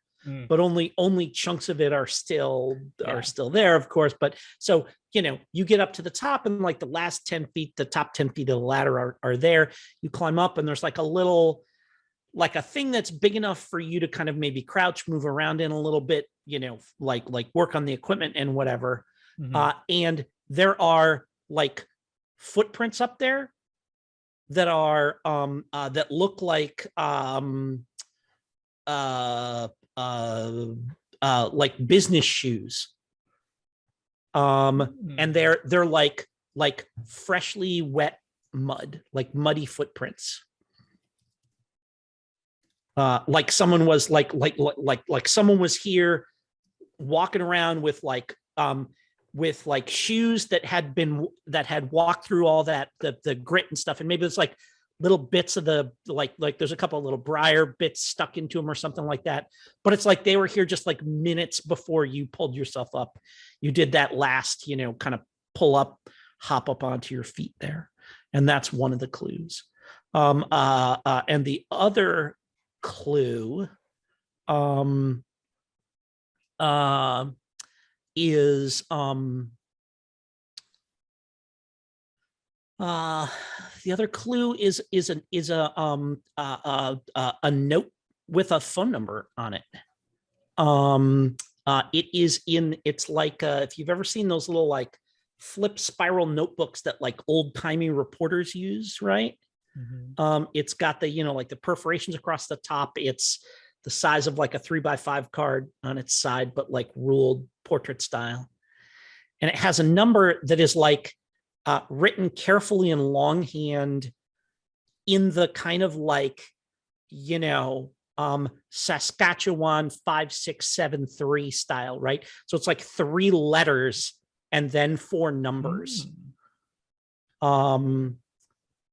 but only chunks of it are still there, of course. But so you get up to the top, and like the last 10 feet, the top 10 feet of the ladder are there. You climb up, and there's like a thing that's big enough for you to kind of maybe crouch, move around in a little bit, like work on the equipment and whatever. And there are like footprints up there that are that look like business shoes. And they're like freshly wet mud, like muddy footprints. Like someone was like someone was here walking around with shoes that had walked through all that the grit and stuff, and maybe it's like little bits of the like there's a couple of little briar bits stuck into them or something like that. But it's like they were here just like minutes before you pulled yourself up. You did that last, kind of pull up, hop up onto your feet there, and that's one of the clues. And the other clue is the other clue is a note with a phone number on it. It's like if you've ever seen those little like flip spiral notebooks that like old timey reporters use, right? It's got the like the perforations across the top. It's the size of like a 3x5 card on its side, but like ruled portrait style, and it has a number that is like written carefully in longhand in the kind of like, Saskatchewan 5673 style, right? So it's like 3 letters and then 4 numbers. And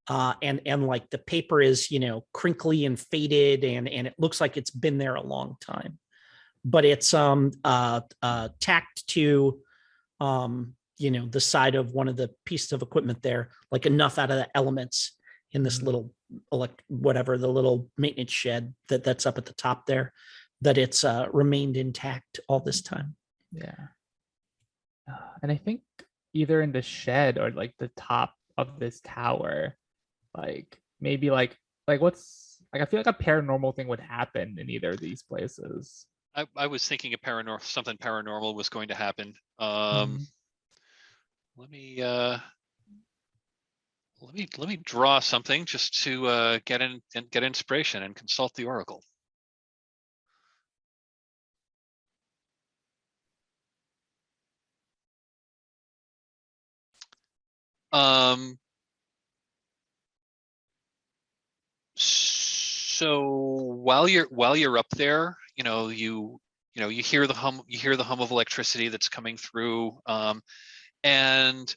like the paper is, crinkly and faded, and it looks like it's been there a long time, but it's tacked to the side of one of the pieces of equipment there, like enough out of the elements in this little the little maintenance shed that's up at the top there, that it's remained intact all this time. Yeah. And I think either in the shed or like the top of this tower, like maybe like what's like, I feel like a paranormal thing would happen in either of these places. I was thinking something paranormal was going to happen. Let me draw something just to get inspiration and consult the oracle. So while you're up there, you hear the hum of electricity that's coming through, and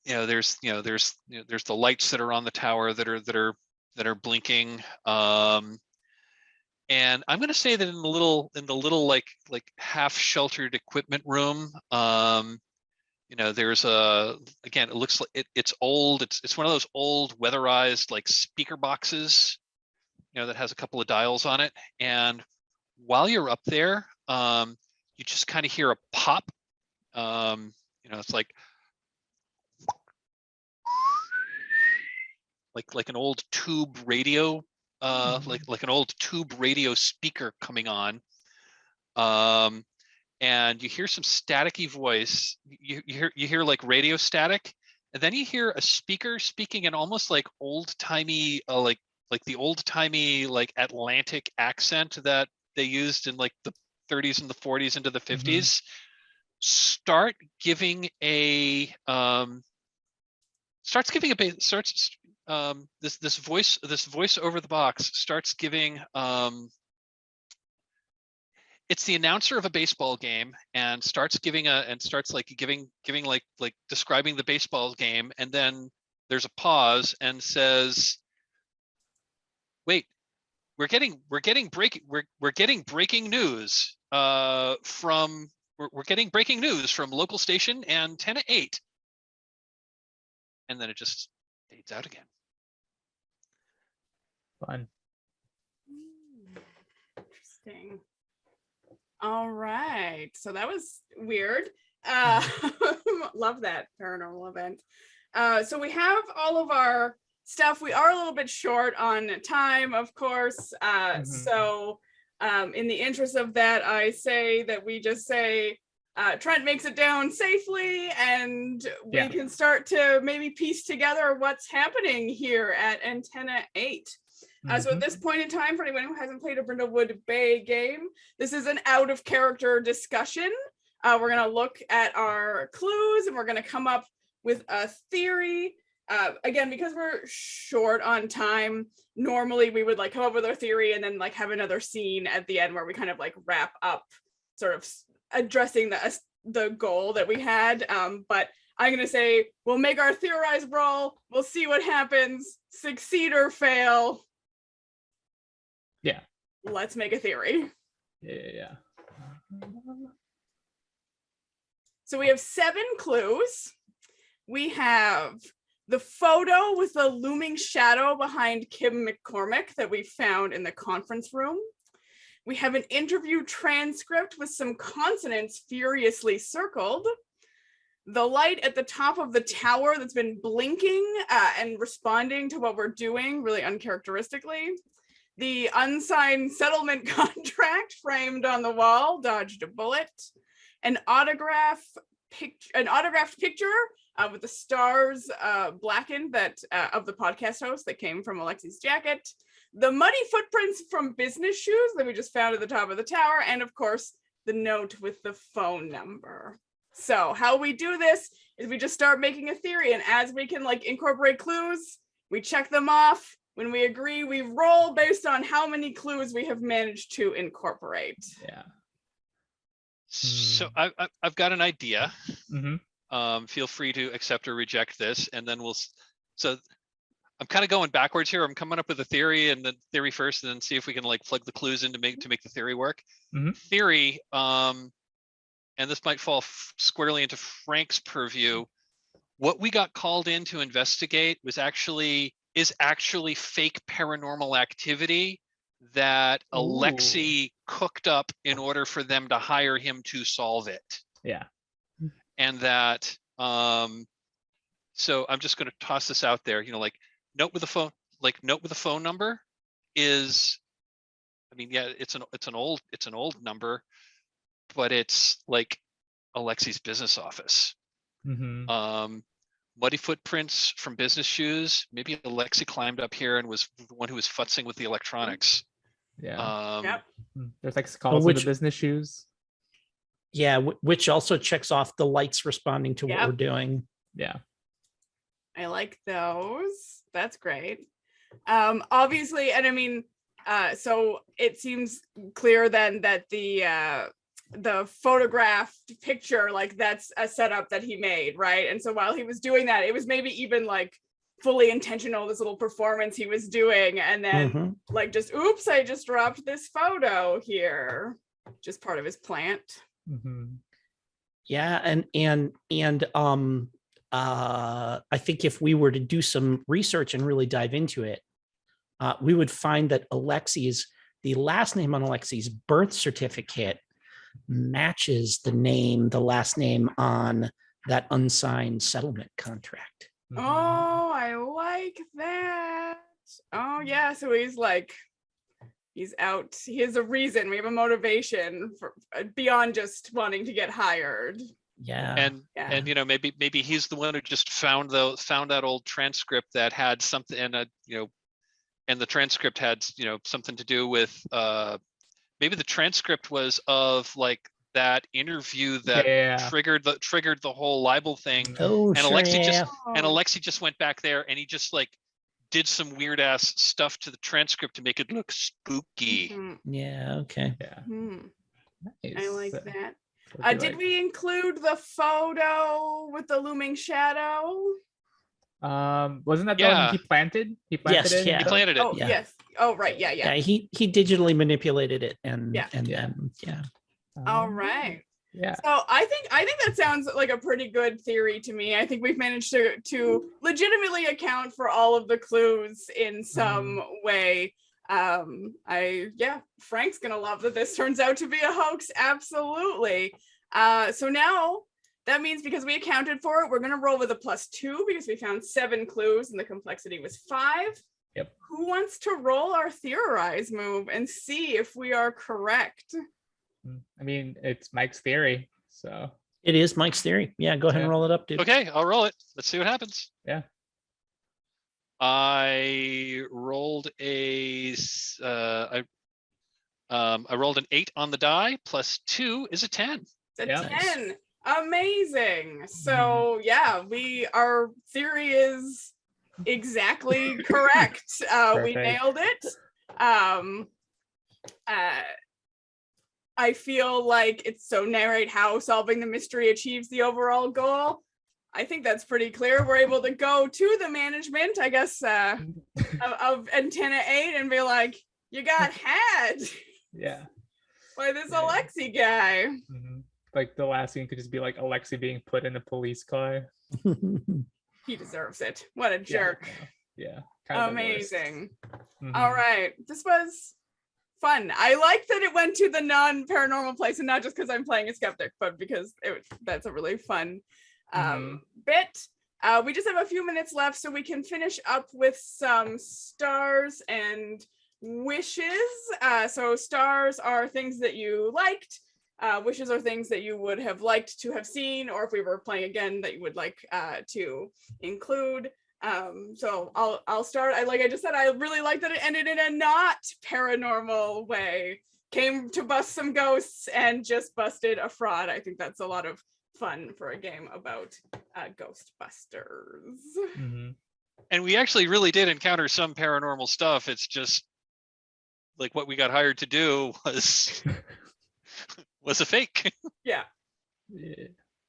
there's the lights that are on the tower that are blinking, and I'm going to say that in the little like half sheltered equipment room, there's again, it looks like it's old. It's one of those old weatherized like speaker boxes, that has a couple of dials on it. And while you're up there, you just kind of hear a pop. It's like an old tube radio, like an old tube radio speaker coming on. And you hear some staticky voice. You hear like radio static, and then you hear a speaker speaking in almost like old timey, like the old timey like Atlantic accent that they used in like the 30s and the 40s into the 50s. Start giving a this voice over the box starts giving it's the announcer of a baseball game, and starts giving describing the baseball game, and then there's a pause and says, "Wait, we're getting breaking news from local station antenna 8." and then it just fades out again. Fun. Interesting. All right. So that was weird. Love that paranormal event. So we have all of our stuff. We are a little bit short on time, of course. So in the interest of that, I say that we just say Trent makes it down safely, and we can start to maybe piece together what's happening here at Antenna 8. So at this point in time, for anyone who hasn't played a Brindlewood Bay game, this is an out-of-character discussion. We're going to look at our clues, and we're going to come up with a theory. Again, because we're short on time, normally we would like come up with our theory and then like have another scene at the end where we kind of like wrap up, sort of addressing the goal that we had. But I'm going to say we'll make our theorized roll. We'll see what happens. Succeed or fail. Yeah. Let's make a theory. Yeah. So we have 7 clues. We have the photo with the looming shadow behind Kim McCormick that we found in the conference room. We have an interview transcript with some consonants furiously circled. The light at the top of the tower that's been blinking and responding to what we're doing really uncharacteristically. The unsigned settlement contract framed on the wall dodged a bullet. An autographed picture with the stars blackened of the podcast host that came from Alexi's jacket. The muddy footprints from business shoes that we just found at the top of the tower, and of course, the note with the phone number. So how we do this is we just start making a theory, and as we can like incorporate clues, we check them off. When we agree, we roll based on how many clues we have managed to incorporate. Yeah. So I've got an idea. Mm-hmm. Feel free to accept or reject this, and then so I'm kind of going backwards here. I'm coming up with a theory, and then theory first, and then see if we can like plug the clues in to make the theory work. Mhm. Theory, and this might fall squarely into Frank's purview. What we got called in to investigate is actually fake paranormal activity that Alexi cooked up in order for them to hire him to solve it. Yeah. And that so I'm just going to toss this out there, like note with the phone number is, I mean, yeah, it's an old number, but it's like Alexi's business office. Mm-hmm. Muddy footprints from business shoes. Maybe Alexi climbed up here and was the one who was futzing with the electronics. Yeah. Yep. There's like skulls in the business shoes. Yeah, which also checks off the lights responding to what we're doing. Yeah. I like those. That's great. Obviously, and I mean, so it seems clear then that the photographed picture, like that's a setup that he made, right? And so while he was doing that, it was maybe even like fully intentional, this little performance he was doing, and then like just oops, I just dropped this photo here, just part of his plant. Yeah, and I think if we were to do some research and really dive into it, we would find that the last name on Alexi's birth certificate matches the last name on that unsigned settlement contract. Oh, I like that. Oh yeah, so he's out. He has a reason. We have a motivation for beyond just wanting to get hired. Yeah. And maybe he's the one who just found that old transcript that had something, and and the transcript had something to do with maybe the transcript was of like that interview that triggered the whole libel thing. Oh, and sure, Alexi just went back there and he just like did some weird ass stuff to the transcript to make it look spooky. Yeah. Okay. Yeah. Nice. I like that. Did right. we include the photo with the looming shadow? Wasn't that the one he planted? He planted it. Yeah. He planted it. Oh yes. Oh right. Yeah. He digitally manipulated it and yeah. then All right. Yeah. So I think that sounds like a pretty good theory to me. I think we've managed to legitimately account for all of the clues in some way. Frank's gonna love that this turns out to be a hoax. Absolutely. So now that means because we accounted for it, we're gonna roll with a +2 because we found 7 clues and the complexity was 5. Yep. Who wants to roll our theorize move and see if we are correct? I mean, it's Mike's theory, so. It is Mike's theory. Yeah, go ahead and roll it up, dude. Okay, I'll roll it. Let's see what happens. Yeah. I rolled I rolled an 8 on the die, +2 is a 10. It's a Yeah. 10. Amazing. So our theory is exactly correct. We Perfect. nailed it. I feel like it's so narrate how solving the mystery achieves the overall goal. I think that's pretty clear. We're able to go to the management, I guess, of Antenna 8 and be like, you got had Yeah. by this Yeah. Alexi guy. Like the last scene could just be like Alexi being put in a police car. He deserves it. What a jerk. Yeah. Kind of Amazing. the worst. All right. This was fun. I like that it went to the non-paranormal place, and not just because I'm playing a skeptic, but because that's a really fun bit. We just have a few minutes left, so we can finish up with some stars and wishes. So stars are things that you liked. Wishes are things that you would have liked to have seen, or if we were playing again, that you would like to include. So I'll start. Like I just said, I really like that it ended in a not paranormal way. Came to bust some ghosts and just busted a fraud. I think that's a lot of fun for a game about Ghostbusters. And we actually really did encounter some paranormal stuff. It's just like what we got hired to do was a fake. Yeah.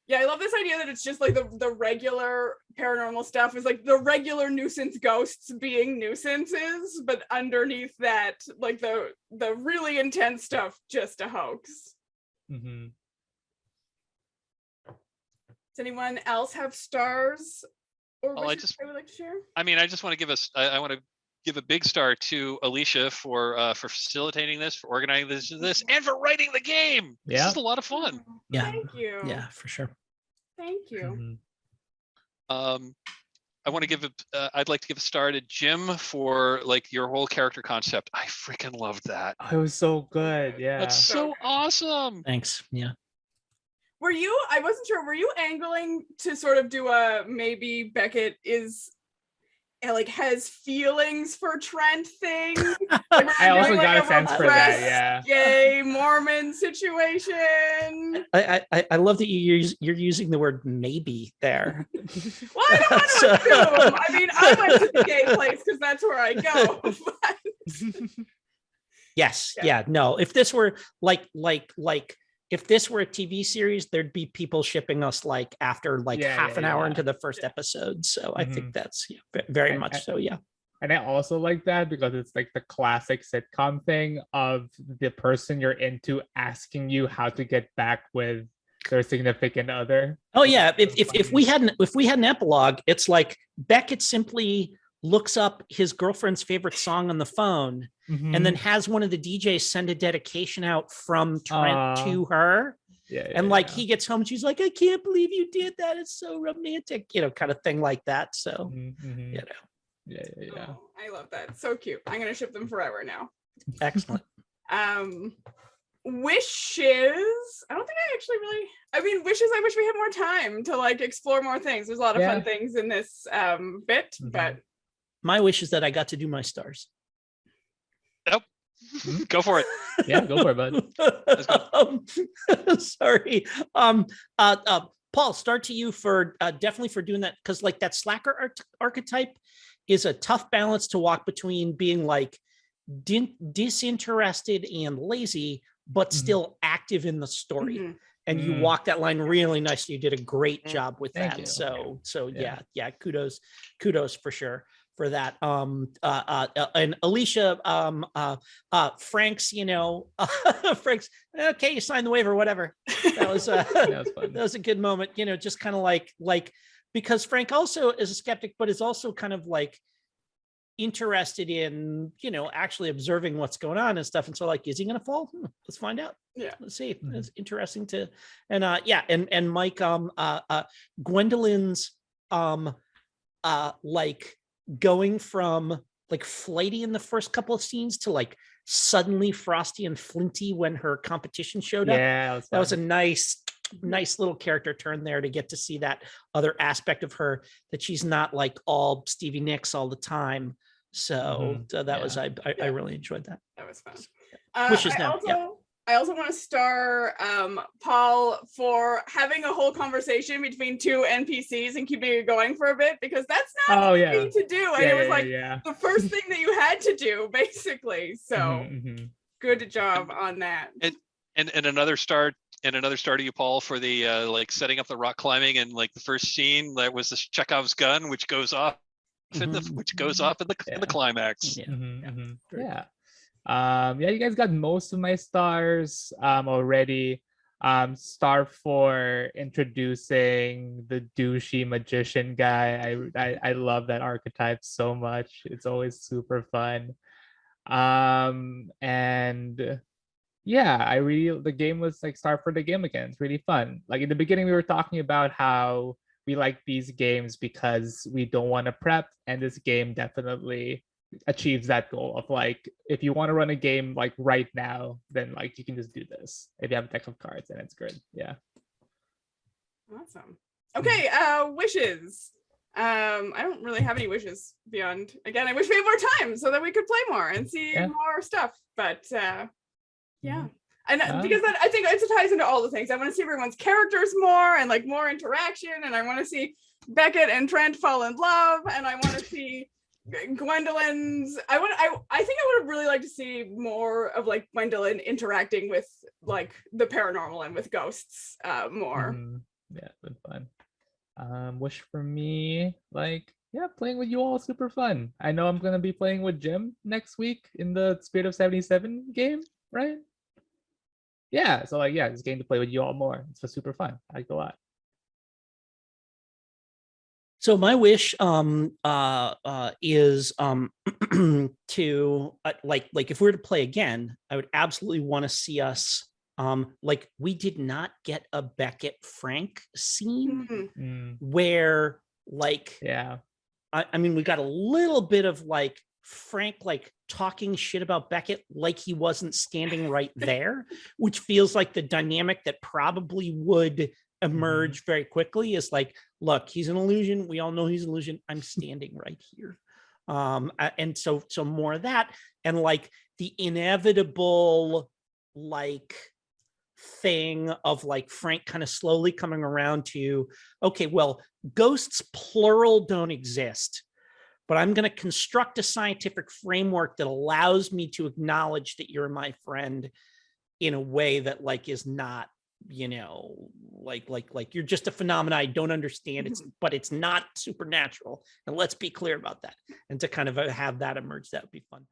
Yeah, I love this idea that it's just like the regular paranormal stuff is like the regular nuisance ghosts being nuisances, but underneath that, like the really intense stuff, just a hoax. Does anyone else have stars or wishes they would like to share? I mean, I just want to give I want to give a big star to Alicia for facilitating this, for organizing this, and for writing the game. This is a lot of fun. Yeah. Thank you. Yeah, for sure. Thank you. I want to give I'd like to give a star to Jim for like your whole character concept. I freaking loved that. Oh, it was so good. Yeah. That's so awesome. Thanks. Yeah. I wasn't sure, were you angling to sort of do a maybe Beckett has feelings for Trent thing? I also got a sense for that, yeah. Gay Mormon situation. I love that you're using the word maybe there. Well, I don't want to assume. I mean, I went to the gay place because that's where I go. Yes. Yeah. No. If this were if this were a TV series, there'd be people shipping us like after half an hour into the first episode. So I think that's very much so. Yeah. And I also like that because it's like the classic sitcom thing of the person you're into asking you how to get back with their significant other. Oh yeah. If we had an epilogue, it's like Beckett simply looks up his girlfriend's favorite song on the phone and then has one of the DJs send a dedication out from Trent to her. He gets home and she's like, I can't believe you did that. It's so romantic, kind of thing like that. So, Oh, I love that. So cute. I'm going to ship them forever now. Excellent. Wishes. I don't think I actually wishes. I wish we had more time to explore more things. There's a lot of fun things in this bit, but my wish is that I got to do my stars. Nope. Go for it. Yeah, go for it, bud. Sorry. Paul, start to you for definitely for doing that, because that slacker archetype is a tough balance to walk between being disinterested and lazy, but still active in the story. And you walk that line really nicely. You did a great job with that. So yeah, kudos for sure. for that. And Alicia, Frank's, Frank's, okay, you signed the waiver, whatever. That was That was fun. that was a good moment, just kind of like because Frank also is a skeptic, but is also kind of like interested in, actually observing what's going on and stuff. And so like, is he going to fall? Let's find out. Yeah. Let's see. Mhm. It's interesting to, and and Mike, Gwendolyn's, like going from like flighty in the first couple of scenes to like suddenly frosty and flinty when her competition showed up. Yeah, That was a fun. nice little character turn there to get to see that other aspect of her, that she's not like all Stevie Nicks all the time. So that was, I really enjoyed that. That was fun. Wishes I now. also, Yeah. I also want to star Paul for having a whole conversation between two NPCs and keeping it going for a bit, because that's not easy to do. And it was like the first thing that you had to do, basically. So good job on that. And another star to you, Paul, for the like setting up the rock climbing, and like the first scene that was this Chekhov's gun, which goes off in the climax. Yeah. You guys got most of my stars already. Star for introducing the douchey magician guy. I love that archetype so much. It's always super fun. And yeah, the game was like star for the game again. It's really fun. Like in the beginning, we were talking about how we like these games because we don't want to prep, and this game definitely achieves that goal of like, if you want to run a game like right now, then like you can just do this if you have a deck of cards, and it's good. Yeah. Awesome. Okay, wishes. I don't really have any wishes beyond, again, I wish we had more time so that we could play more and see more stuff. But yeah. And because I think it ties into all the things. I want to see everyone's characters more and like more interaction, and I want to see Beckett and Trent fall in love, and I want to see Gwendolyn's. I think I would really like to see more of like Gwendolyn interacting with like the paranormal and with ghosts more. Yeah, it's been fun. Wish for me, like, playing with you all is super fun. I know I'm gonna be playing with Jim next week in the Spirit of 77 game, right? Yeah, so like, just getting to play with you all more. It's super fun. I like it a lot. So my wish is to like if we were to play again, I would absolutely want to see us like we did not get a Beckett Frank scene where like I mean we got a little bit of like Frank like talking shit about Beckett like he wasn't standing right there, which feels like the dynamic that probably would emerge very quickly is like, look, he's an illusion. We all know he's an illusion. I'm standing right here. And so more of that, and like the inevitable like thing of like Frank kind of slowly coming around to, okay, well, ghosts plural don't exist, but I'm going to construct a scientific framework that allows me to acknowledge that you're my friend in a way that like is not, like you're just a phenomenon I don't understand. But it's not supernatural. And let's be clear about that. And to kind of have that emerge, that would be fun.